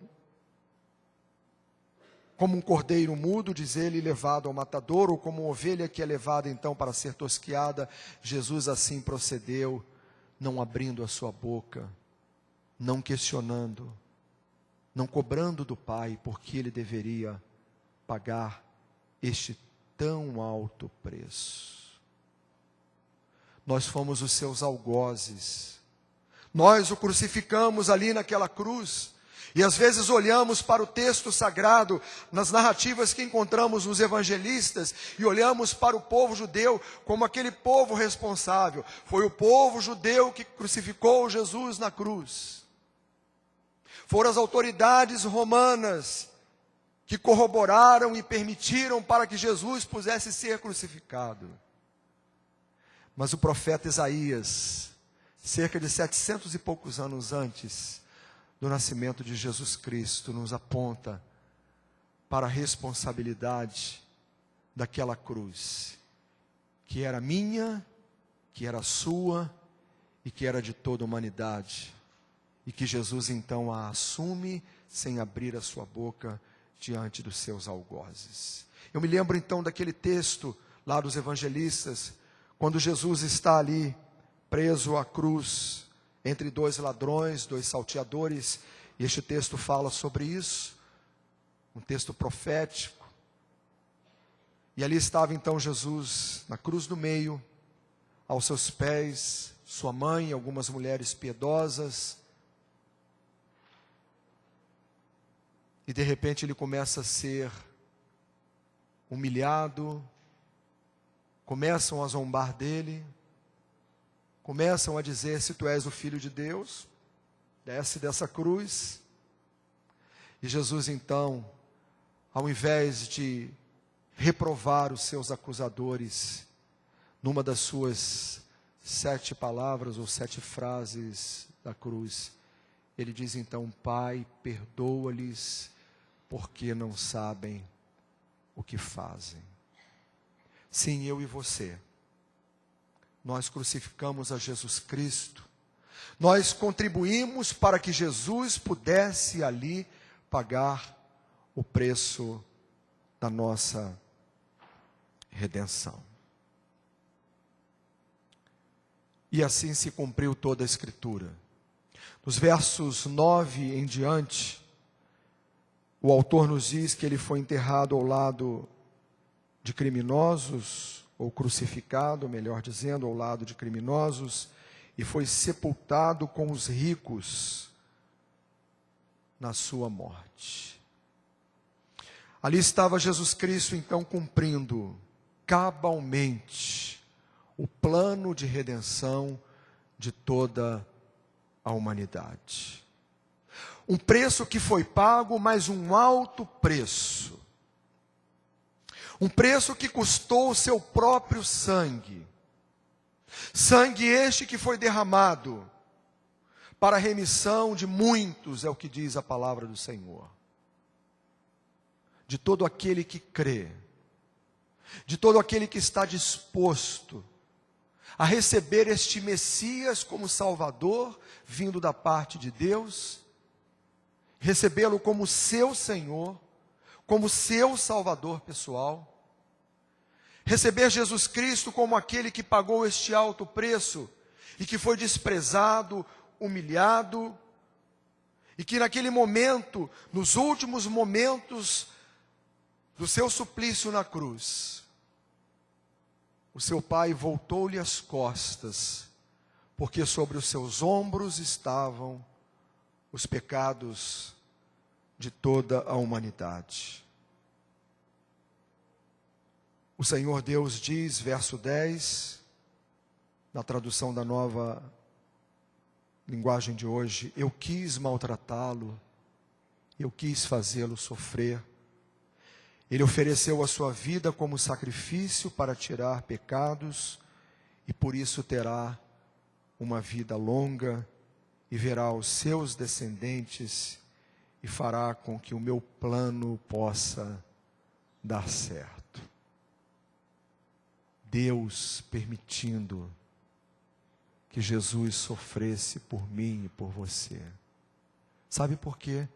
como um cordeiro mudo, diz ele, levado ao matador, ou como uma ovelha que é levada então para ser tosquiada. Jesus assim procedeu, não abrindo a sua boca, não questionando, não cobrando do Pai, porque ele deveria pagar este tão alto preço. Nós fomos os seus algozes, nós o crucificamos ali naquela cruz, e às vezes olhamos para o texto sagrado, nas narrativas que encontramos nos evangelistas, e olhamos para o povo judeu como aquele povo responsável. Foi o povo judeu que crucificou Jesus na cruz. Foram as autoridades romanas que corroboraram e permitiram para que Jesus pudesse ser crucificado. Mas o profeta Isaías, cerca de 700 e poucos anos antes do nascimento de Jesus Cristo, nos aponta para a responsabilidade daquela cruz, que era minha, que era sua e que era de toda a humanidade, e que Jesus então a assume sem abrir a sua boca diante dos seus algozes. Eu me lembro então daquele texto lá dos evangelistas, quando Jesus está ali preso à cruz, entre dois ladrões, dois salteadores, e este texto fala sobre isso, um texto profético. E ali estava então Jesus, na cruz do meio, aos seus pés, sua mãe e algumas mulheres piedosas. E de repente ele começa a ser humilhado, começam a zombar dele, começam a dizer: se tu és o Filho de Deus, desce dessa cruz. E Jesus então, ao invés de reprovar os seus acusadores, numa das suas 7 palavras ou 7 frases da cruz, ele diz então: Pai, perdoa-lhes, porque não sabem o que fazem. Sim, eu e você, nós crucificamos a Jesus Cristo, Nós contribuímos para que Jesus pudesse ali pagar o preço da nossa redenção. E assim se cumpriu toda a Escritura. Nos versos 9 em diante, o autor nos diz que ele foi enterrado ao lado de criminosos, ou crucificado, melhor dizendo, ao lado de criminosos, e foi sepultado com os ricos na sua morte. Ali estava Jesus Cristo, então, cumprindo cabalmente o plano de redenção de toda a humanidade. Um preço que foi pago, mas um alto preço. Um preço que custou o seu próprio sangue. Sangue este que foi derramado para a remissão de muitos, é o que diz a palavra do Senhor. De todo aquele que crê, de todo aquele que está disposto a receber este Messias como Salvador, vindo da parte de Deus, recebê-lo como seu Senhor, como seu Salvador pessoal, receber Jesus Cristo como aquele que pagou este alto preço e que foi desprezado, humilhado, e que naquele momento, nos últimos momentos do seu suplício na cruz, o seu Pai voltou-lhe as costas, porque sobre os seus ombros estavam os pecados de toda a humanidade. O Senhor Deus diz, verso 10, na tradução da Nova Linguagem de hoje: eu quis maltratá-lo, eu quis fazê-lo sofrer. Ele ofereceu a sua vida como sacrifício para tirar pecados, e por isso terá uma vida longa, e verá os seus descendentes, e fará com que o meu plano possa dar certo. Deus permitindo que Jesus sofresse por mim e por você. Sabe por quê?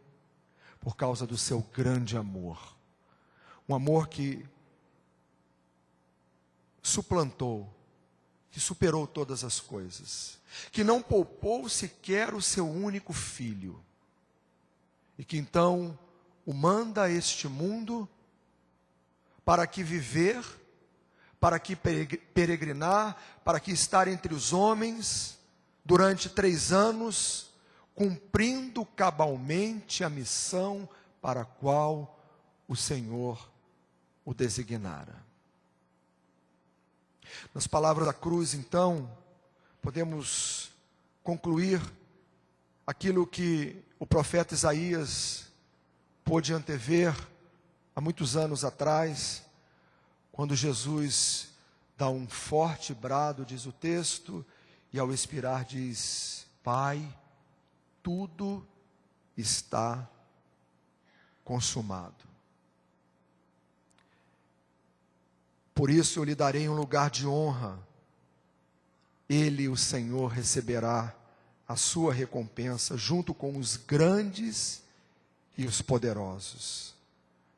Por causa do seu grande amor. Um amor que suplantou, que superou todas as coisas, que não poupou sequer o seu único filho, e que então o manda a este mundo para que viver, para que peregrinar, para que estar entre os homens durante 3 anos, cumprindo cabalmente a missão para a qual o Senhor o designara. Nas palavras da cruz, então, podemos concluir aquilo que o profeta Isaías pôde antever há muitos anos atrás, quando Jesus dá um forte brado, diz o texto, e ao expirar diz: Pai, tudo está consumado. Por isso eu lhe darei um lugar de honra. Ele, o Senhor, receberá a sua recompensa junto com os grandes e os poderosos,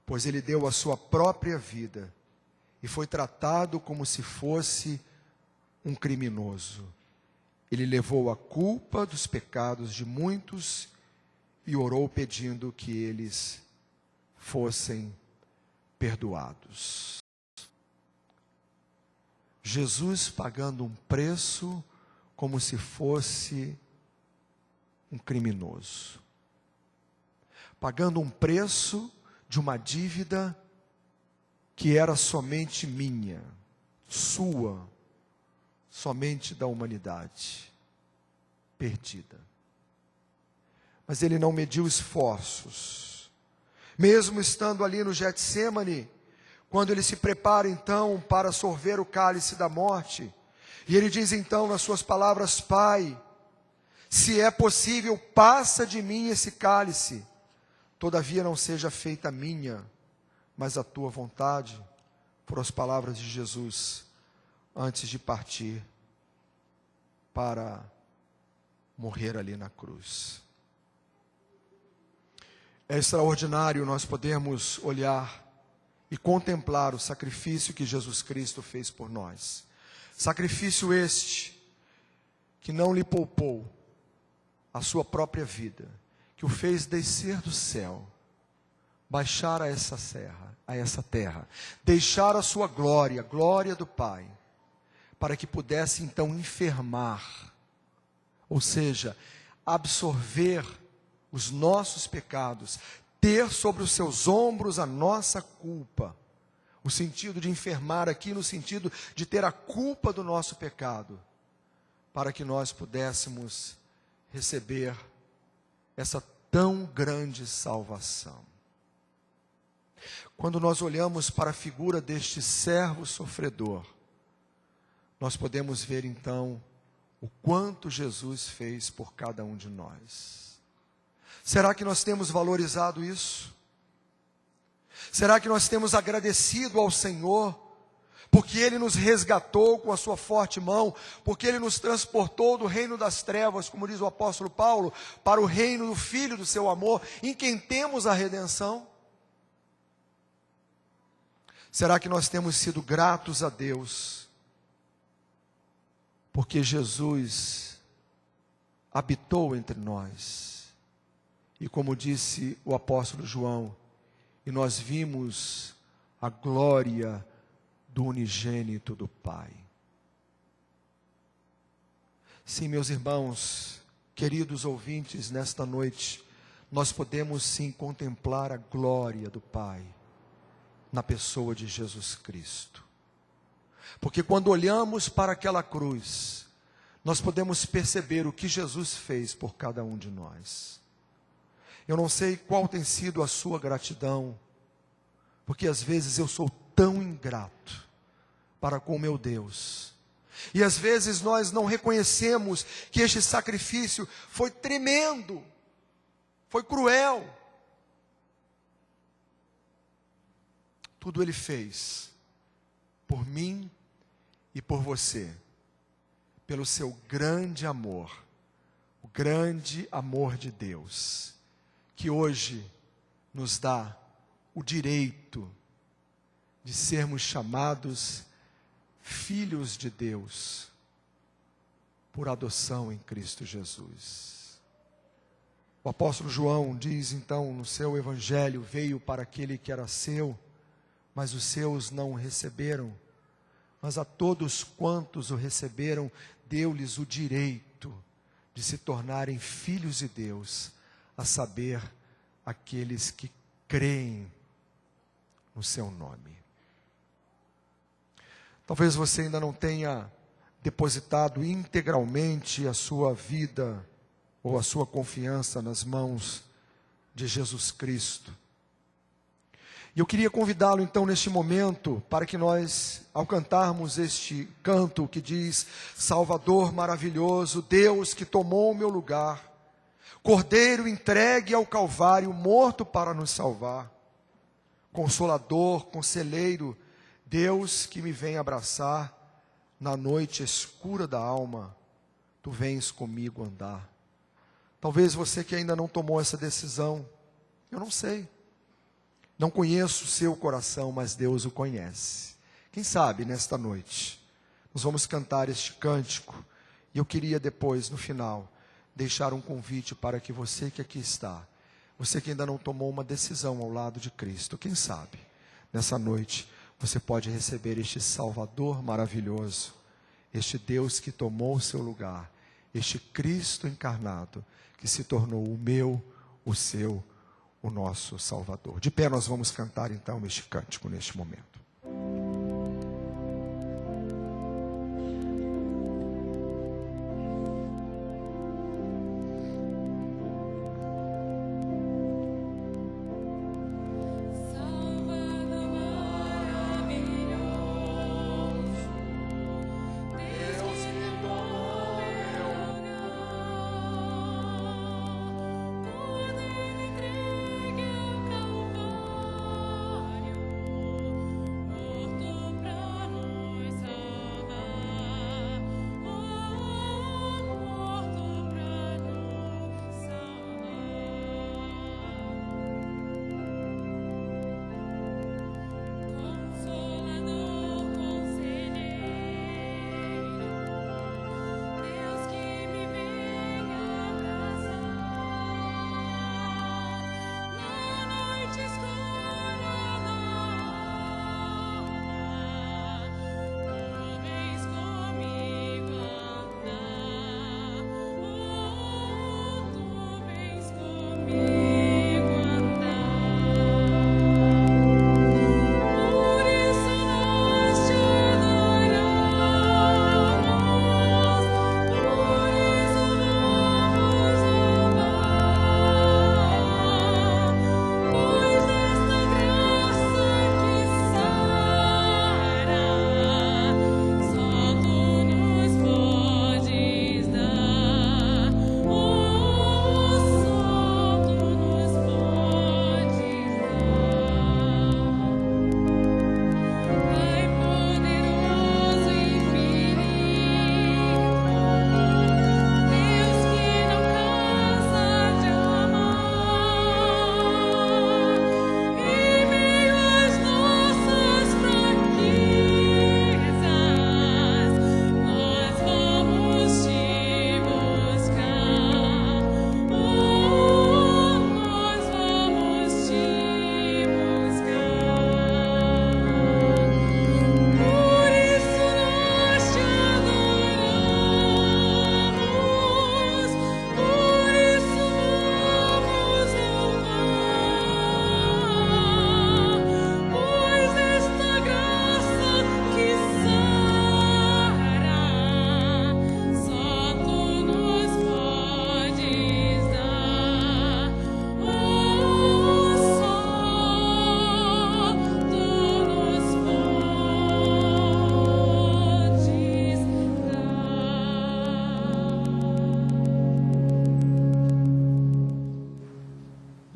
pois ele deu a sua própria vida e foi tratado como se fosse um criminoso. Ele levou a culpa dos pecados de muitos e orou pedindo que eles fossem perdoados. Jesus pagando um preço como se fosse um criminoso. Pagando um preço de uma dívida que era somente minha, sua, somente da humanidade perdida. Mas ele não mediu esforços. Mesmo estando ali no Getsêmani, quando ele se prepara então para sorver o cálice da morte, e ele diz então nas suas palavras: Pai, se é possível, passa de mim esse cálice, todavia não seja feita a minha, mas a tua vontade. Foram as palavras de Jesus antes de partir para morrer ali na cruz. É extraordinário nós podermos olhar e contemplar o sacrifício que Jesus Cristo fez por nós. Sacrifício este que não lhe poupou a sua própria vida, que o fez descer do céu, baixar a essa terra, deixar a sua glória, glória do Pai, para que pudesse então enfermar, ou seja, absorver os nossos pecados, ter sobre os seus ombros a nossa culpa. O sentido de enfermar aqui, no sentido de ter a culpa do nosso pecado, para que nós pudéssemos receber essa tão grande salvação. Quando nós olhamos para a figura deste servo sofredor, nós podemos ver então o quanto Jesus fez por cada um de nós. Será que nós temos valorizado isso? Será que nós temos agradecido ao Senhor, porque Ele nos resgatou com a sua forte mão, porque Ele nos transportou do reino das trevas, como diz o apóstolo Paulo, para o reino do Filho do seu amor, em quem temos a redenção? Será que nós temos sido gratos a Deus, porque Jesus habitou entre nós? E como disse o apóstolo João, e nós vimos a glória do unigênito do Pai. Sim, meus irmãos, queridos ouvintes, nesta noite, nós podemos sim contemplar a glória do Pai na pessoa de Jesus Cristo. Porque quando olhamos para aquela cruz, nós podemos perceber o que Jesus fez por cada um de nós. Eu não sei qual tem sido a sua gratidão, porque às vezes eu sou tão ingrato para com o meu Deus. E às vezes nós não reconhecemos que este sacrifício foi tremendo, foi cruel. Tudo Ele fez por mim e por você, pelo seu grande amor, o grande amor de Deus, que hoje nos dá o direito de sermos chamados filhos de Deus, por adoção em Cristo Jesus. O apóstolo João diz então no seu evangelho: veio para aquele que era seu, mas os seus não o receberam. Mas a todos quantos o receberam, deu-lhes o direito de se tornarem filhos de Deus, a saber, aqueles que creem no seu nome. Talvez você ainda não tenha depositado integralmente a sua vida ou a sua confiança nas mãos de Jesus Cristo. E eu queria convidá-lo então neste momento para que nós, ao cantarmos este canto que diz: Salvador maravilhoso, Deus que tomou o meu lugar, Cordeiro entregue ao Calvário, morto para nos salvar, Consolador, Conselheiro, Deus que me vem abraçar, na noite escura da alma, Tu vens comigo andar. Talvez você que ainda não tomou essa decisão, eu não sei, não conheço o seu coração, mas Deus o conhece. Quem sabe nesta noite nós vamos cantar este cântico, e eu queria depois, no final, deixar um convite para que você que aqui está, você que ainda não tomou uma decisão ao lado de Cristo, quem sabe nessa noite você pode receber este Salvador maravilhoso, este Deus que tomou o seu lugar, este Cristo encarnado, que se tornou o meu, o seu, o nosso Salvador. De pé nós vamos cantar então este cântico neste momento.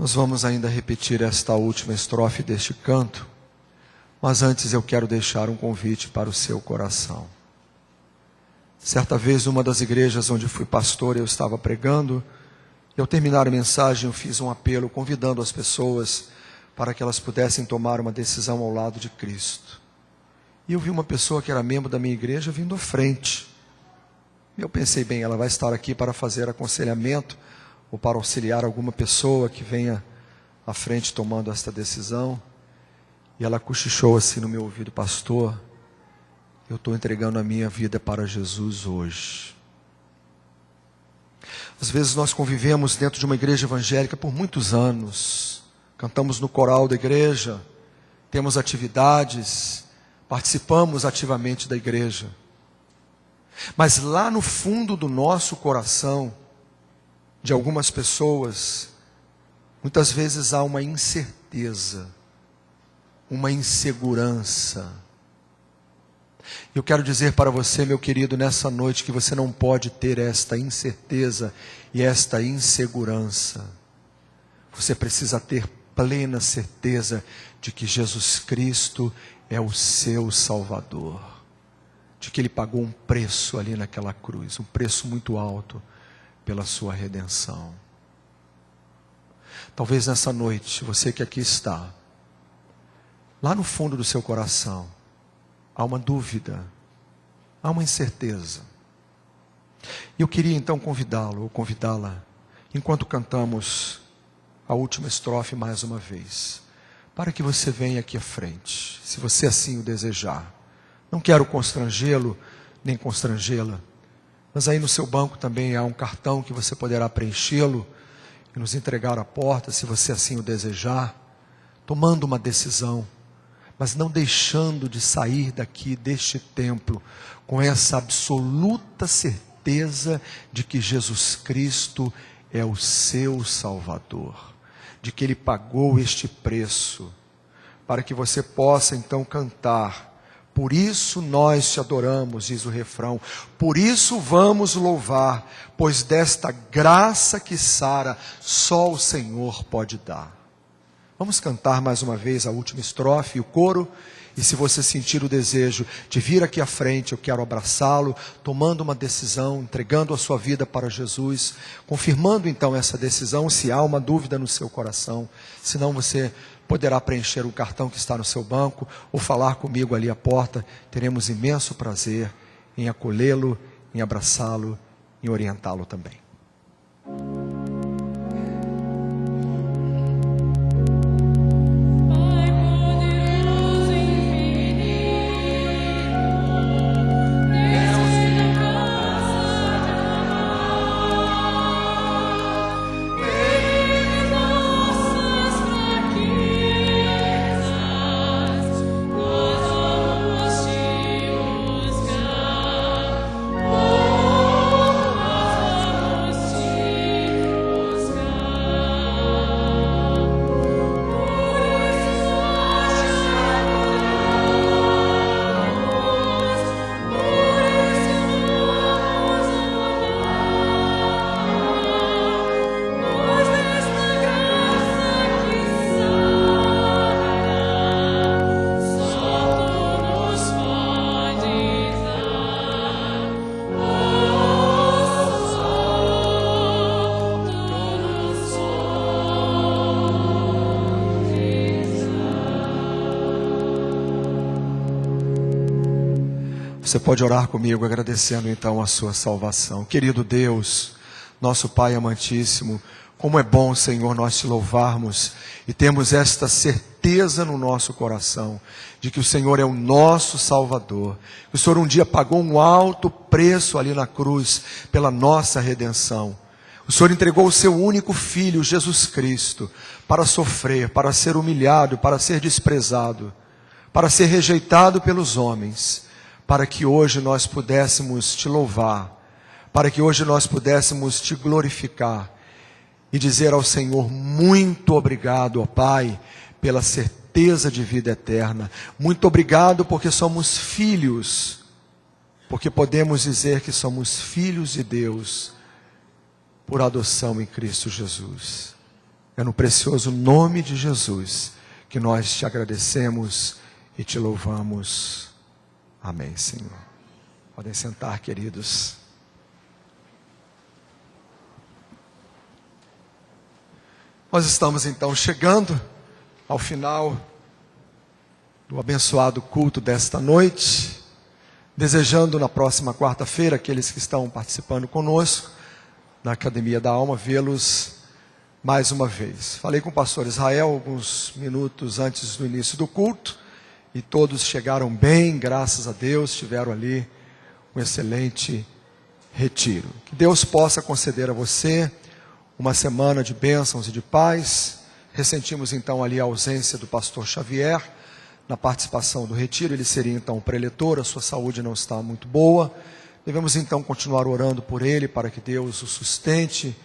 Nós vamos ainda repetir esta última estrofe deste canto, mas antes eu quero deixar um convite para o seu coração. Certa vez, numa das igrejas onde fui pastor, eu estava pregando, e ao terminar a mensagem eu fiz um apelo convidando as pessoas para que elas pudessem tomar uma decisão ao lado de Cristo. E eu vi uma pessoa que era membro da minha igreja vindo à frente. Eu pensei, bem, ela vai estar aqui para fazer aconselhamento ou para auxiliar alguma pessoa que venha à frente tomando esta decisão. E ela cochichou assim no meu ouvido: pastor, eu estou entregando a minha vida para Jesus hoje. Às vezes nós convivemos dentro de uma igreja evangélica por muitos anos, cantamos no coral da igreja, temos atividades, participamos ativamente da igreja. Mas lá no fundo do nosso coração, de algumas pessoas, muitas vezes há uma incerteza, uma insegurança. Eu quero dizer para você, meu querido, nessa noite, que você não pode ter esta incerteza e esta insegurança. Você precisa ter plena certeza de que Jesus Cristo é o seu Salvador, de que Ele pagou um preço ali naquela cruz, um preço muito alto pela sua redenção. Talvez nessa noite, você que aqui está, lá no fundo do seu coração, há uma dúvida, há uma incerteza. E eu queria então convidá-lo ou convidá-la, enquanto cantamos a última estrofe mais uma vez, para que você venha aqui à frente, se você assim o desejar. Não quero constrangê-lo, nem constrangê-la, mas aí no seu banco também há um cartão que você poderá preenchê-lo e nos entregar à porta, se você assim o desejar, tomando uma decisão, mas não deixando de sair daqui deste templo com essa absoluta certeza de que Jesus Cristo é o seu Salvador, de que Ele pagou este preço, para que você possa então cantar: por isso nós te adoramos, diz o refrão, por isso vamos louvar, pois desta graça que sara, só o Senhor pode dar. Vamos cantar mais uma vez a última estrofe e o coro, e se você sentir o desejo de vir aqui à frente, eu quero abraçá-lo, tomando uma decisão, entregando a sua vida para Jesus, confirmando então essa decisão, se há uma dúvida no seu coração. Senão você poderá preencher o cartão que está no seu banco, ou falar comigo ali à porta. Teremos imenso prazer em acolhê-lo, em abraçá-lo, em orientá-lo também. Você pode orar comigo agradecendo então a sua salvação. Querido Deus, nosso Pai amantíssimo, como é bom, Senhor, nós te louvarmos e temos esta certeza no nosso coração de que o Senhor é o nosso Salvador. Que o Senhor um dia pagou um alto preço ali na cruz pela nossa redenção. O Senhor entregou o seu único Filho, Jesus Cristo, para sofrer, para ser humilhado, para ser desprezado, para ser rejeitado pelos homens, para que hoje nós pudéssemos te louvar, para que hoje nós pudéssemos te glorificar e dizer ao Senhor: muito obrigado, ó Pai, pela certeza de vida eterna. Muito obrigado porque somos filhos, porque podemos dizer que somos filhos de Deus por adoção em Cristo Jesus. É no precioso nome de Jesus que nós te agradecemos e te louvamos. Amém, Senhor. Podem sentar, queridos. Nós estamos então chegando ao final do abençoado culto desta noite, desejando na próxima quarta-feira, aqueles que estão participando conosco na Academia da Alma, vê-los mais uma vez. Falei com o pastor Israel alguns minutos antes do início do culto, e todos chegaram bem, graças a Deus, tiveram ali um excelente retiro. Que Deus possa conceder a você uma semana de bênçãos e de paz. Ressentimos então ali a ausência do pastor Xavier na participação do retiro. Ele seria então o preletor, a sua saúde não está muito boa. Devemos então continuar orando por ele, para que Deus o sustente,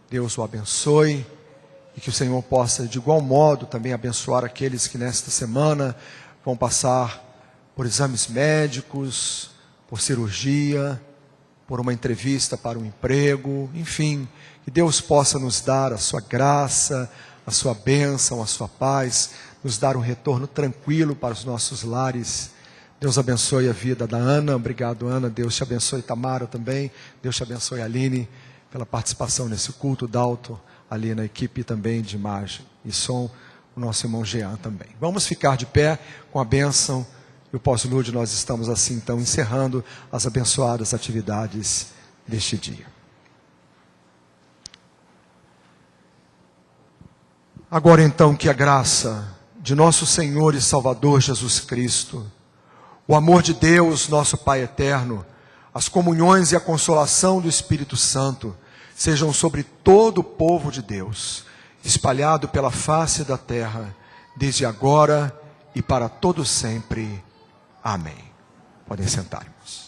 Deus o abençoe, e que o Senhor possa de igual modo também abençoar aqueles que nesta semana vão passar por exames médicos, por cirurgia, por uma entrevista para um emprego, enfim, que Deus possa nos dar a sua graça, a sua bênção, a sua paz, nos dar um retorno tranquilo para os nossos lares. Deus abençoe a vida da Ana. Obrigado, Ana. Deus te abençoe, Tamara, também. Deus te abençoe, Aline, pela participação nesse culto. Dalton, ali na equipe também de imagem e som, o nosso irmão Jean também. Vamos ficar de pé com a bênção e o pós-lúdio. Nós estamos assim então encerrando as abençoadas atividades deste dia. Agora então, que a graça de nosso Senhor e Salvador Jesus Cristo, o amor de Deus, nosso Pai eterno, as comunhões e a consolação do Espírito Santo sejam sobre todo o povo de Deus, espalhado pela face da terra, desde agora e para todo sempre. Amém. Podem sentar, irmãos.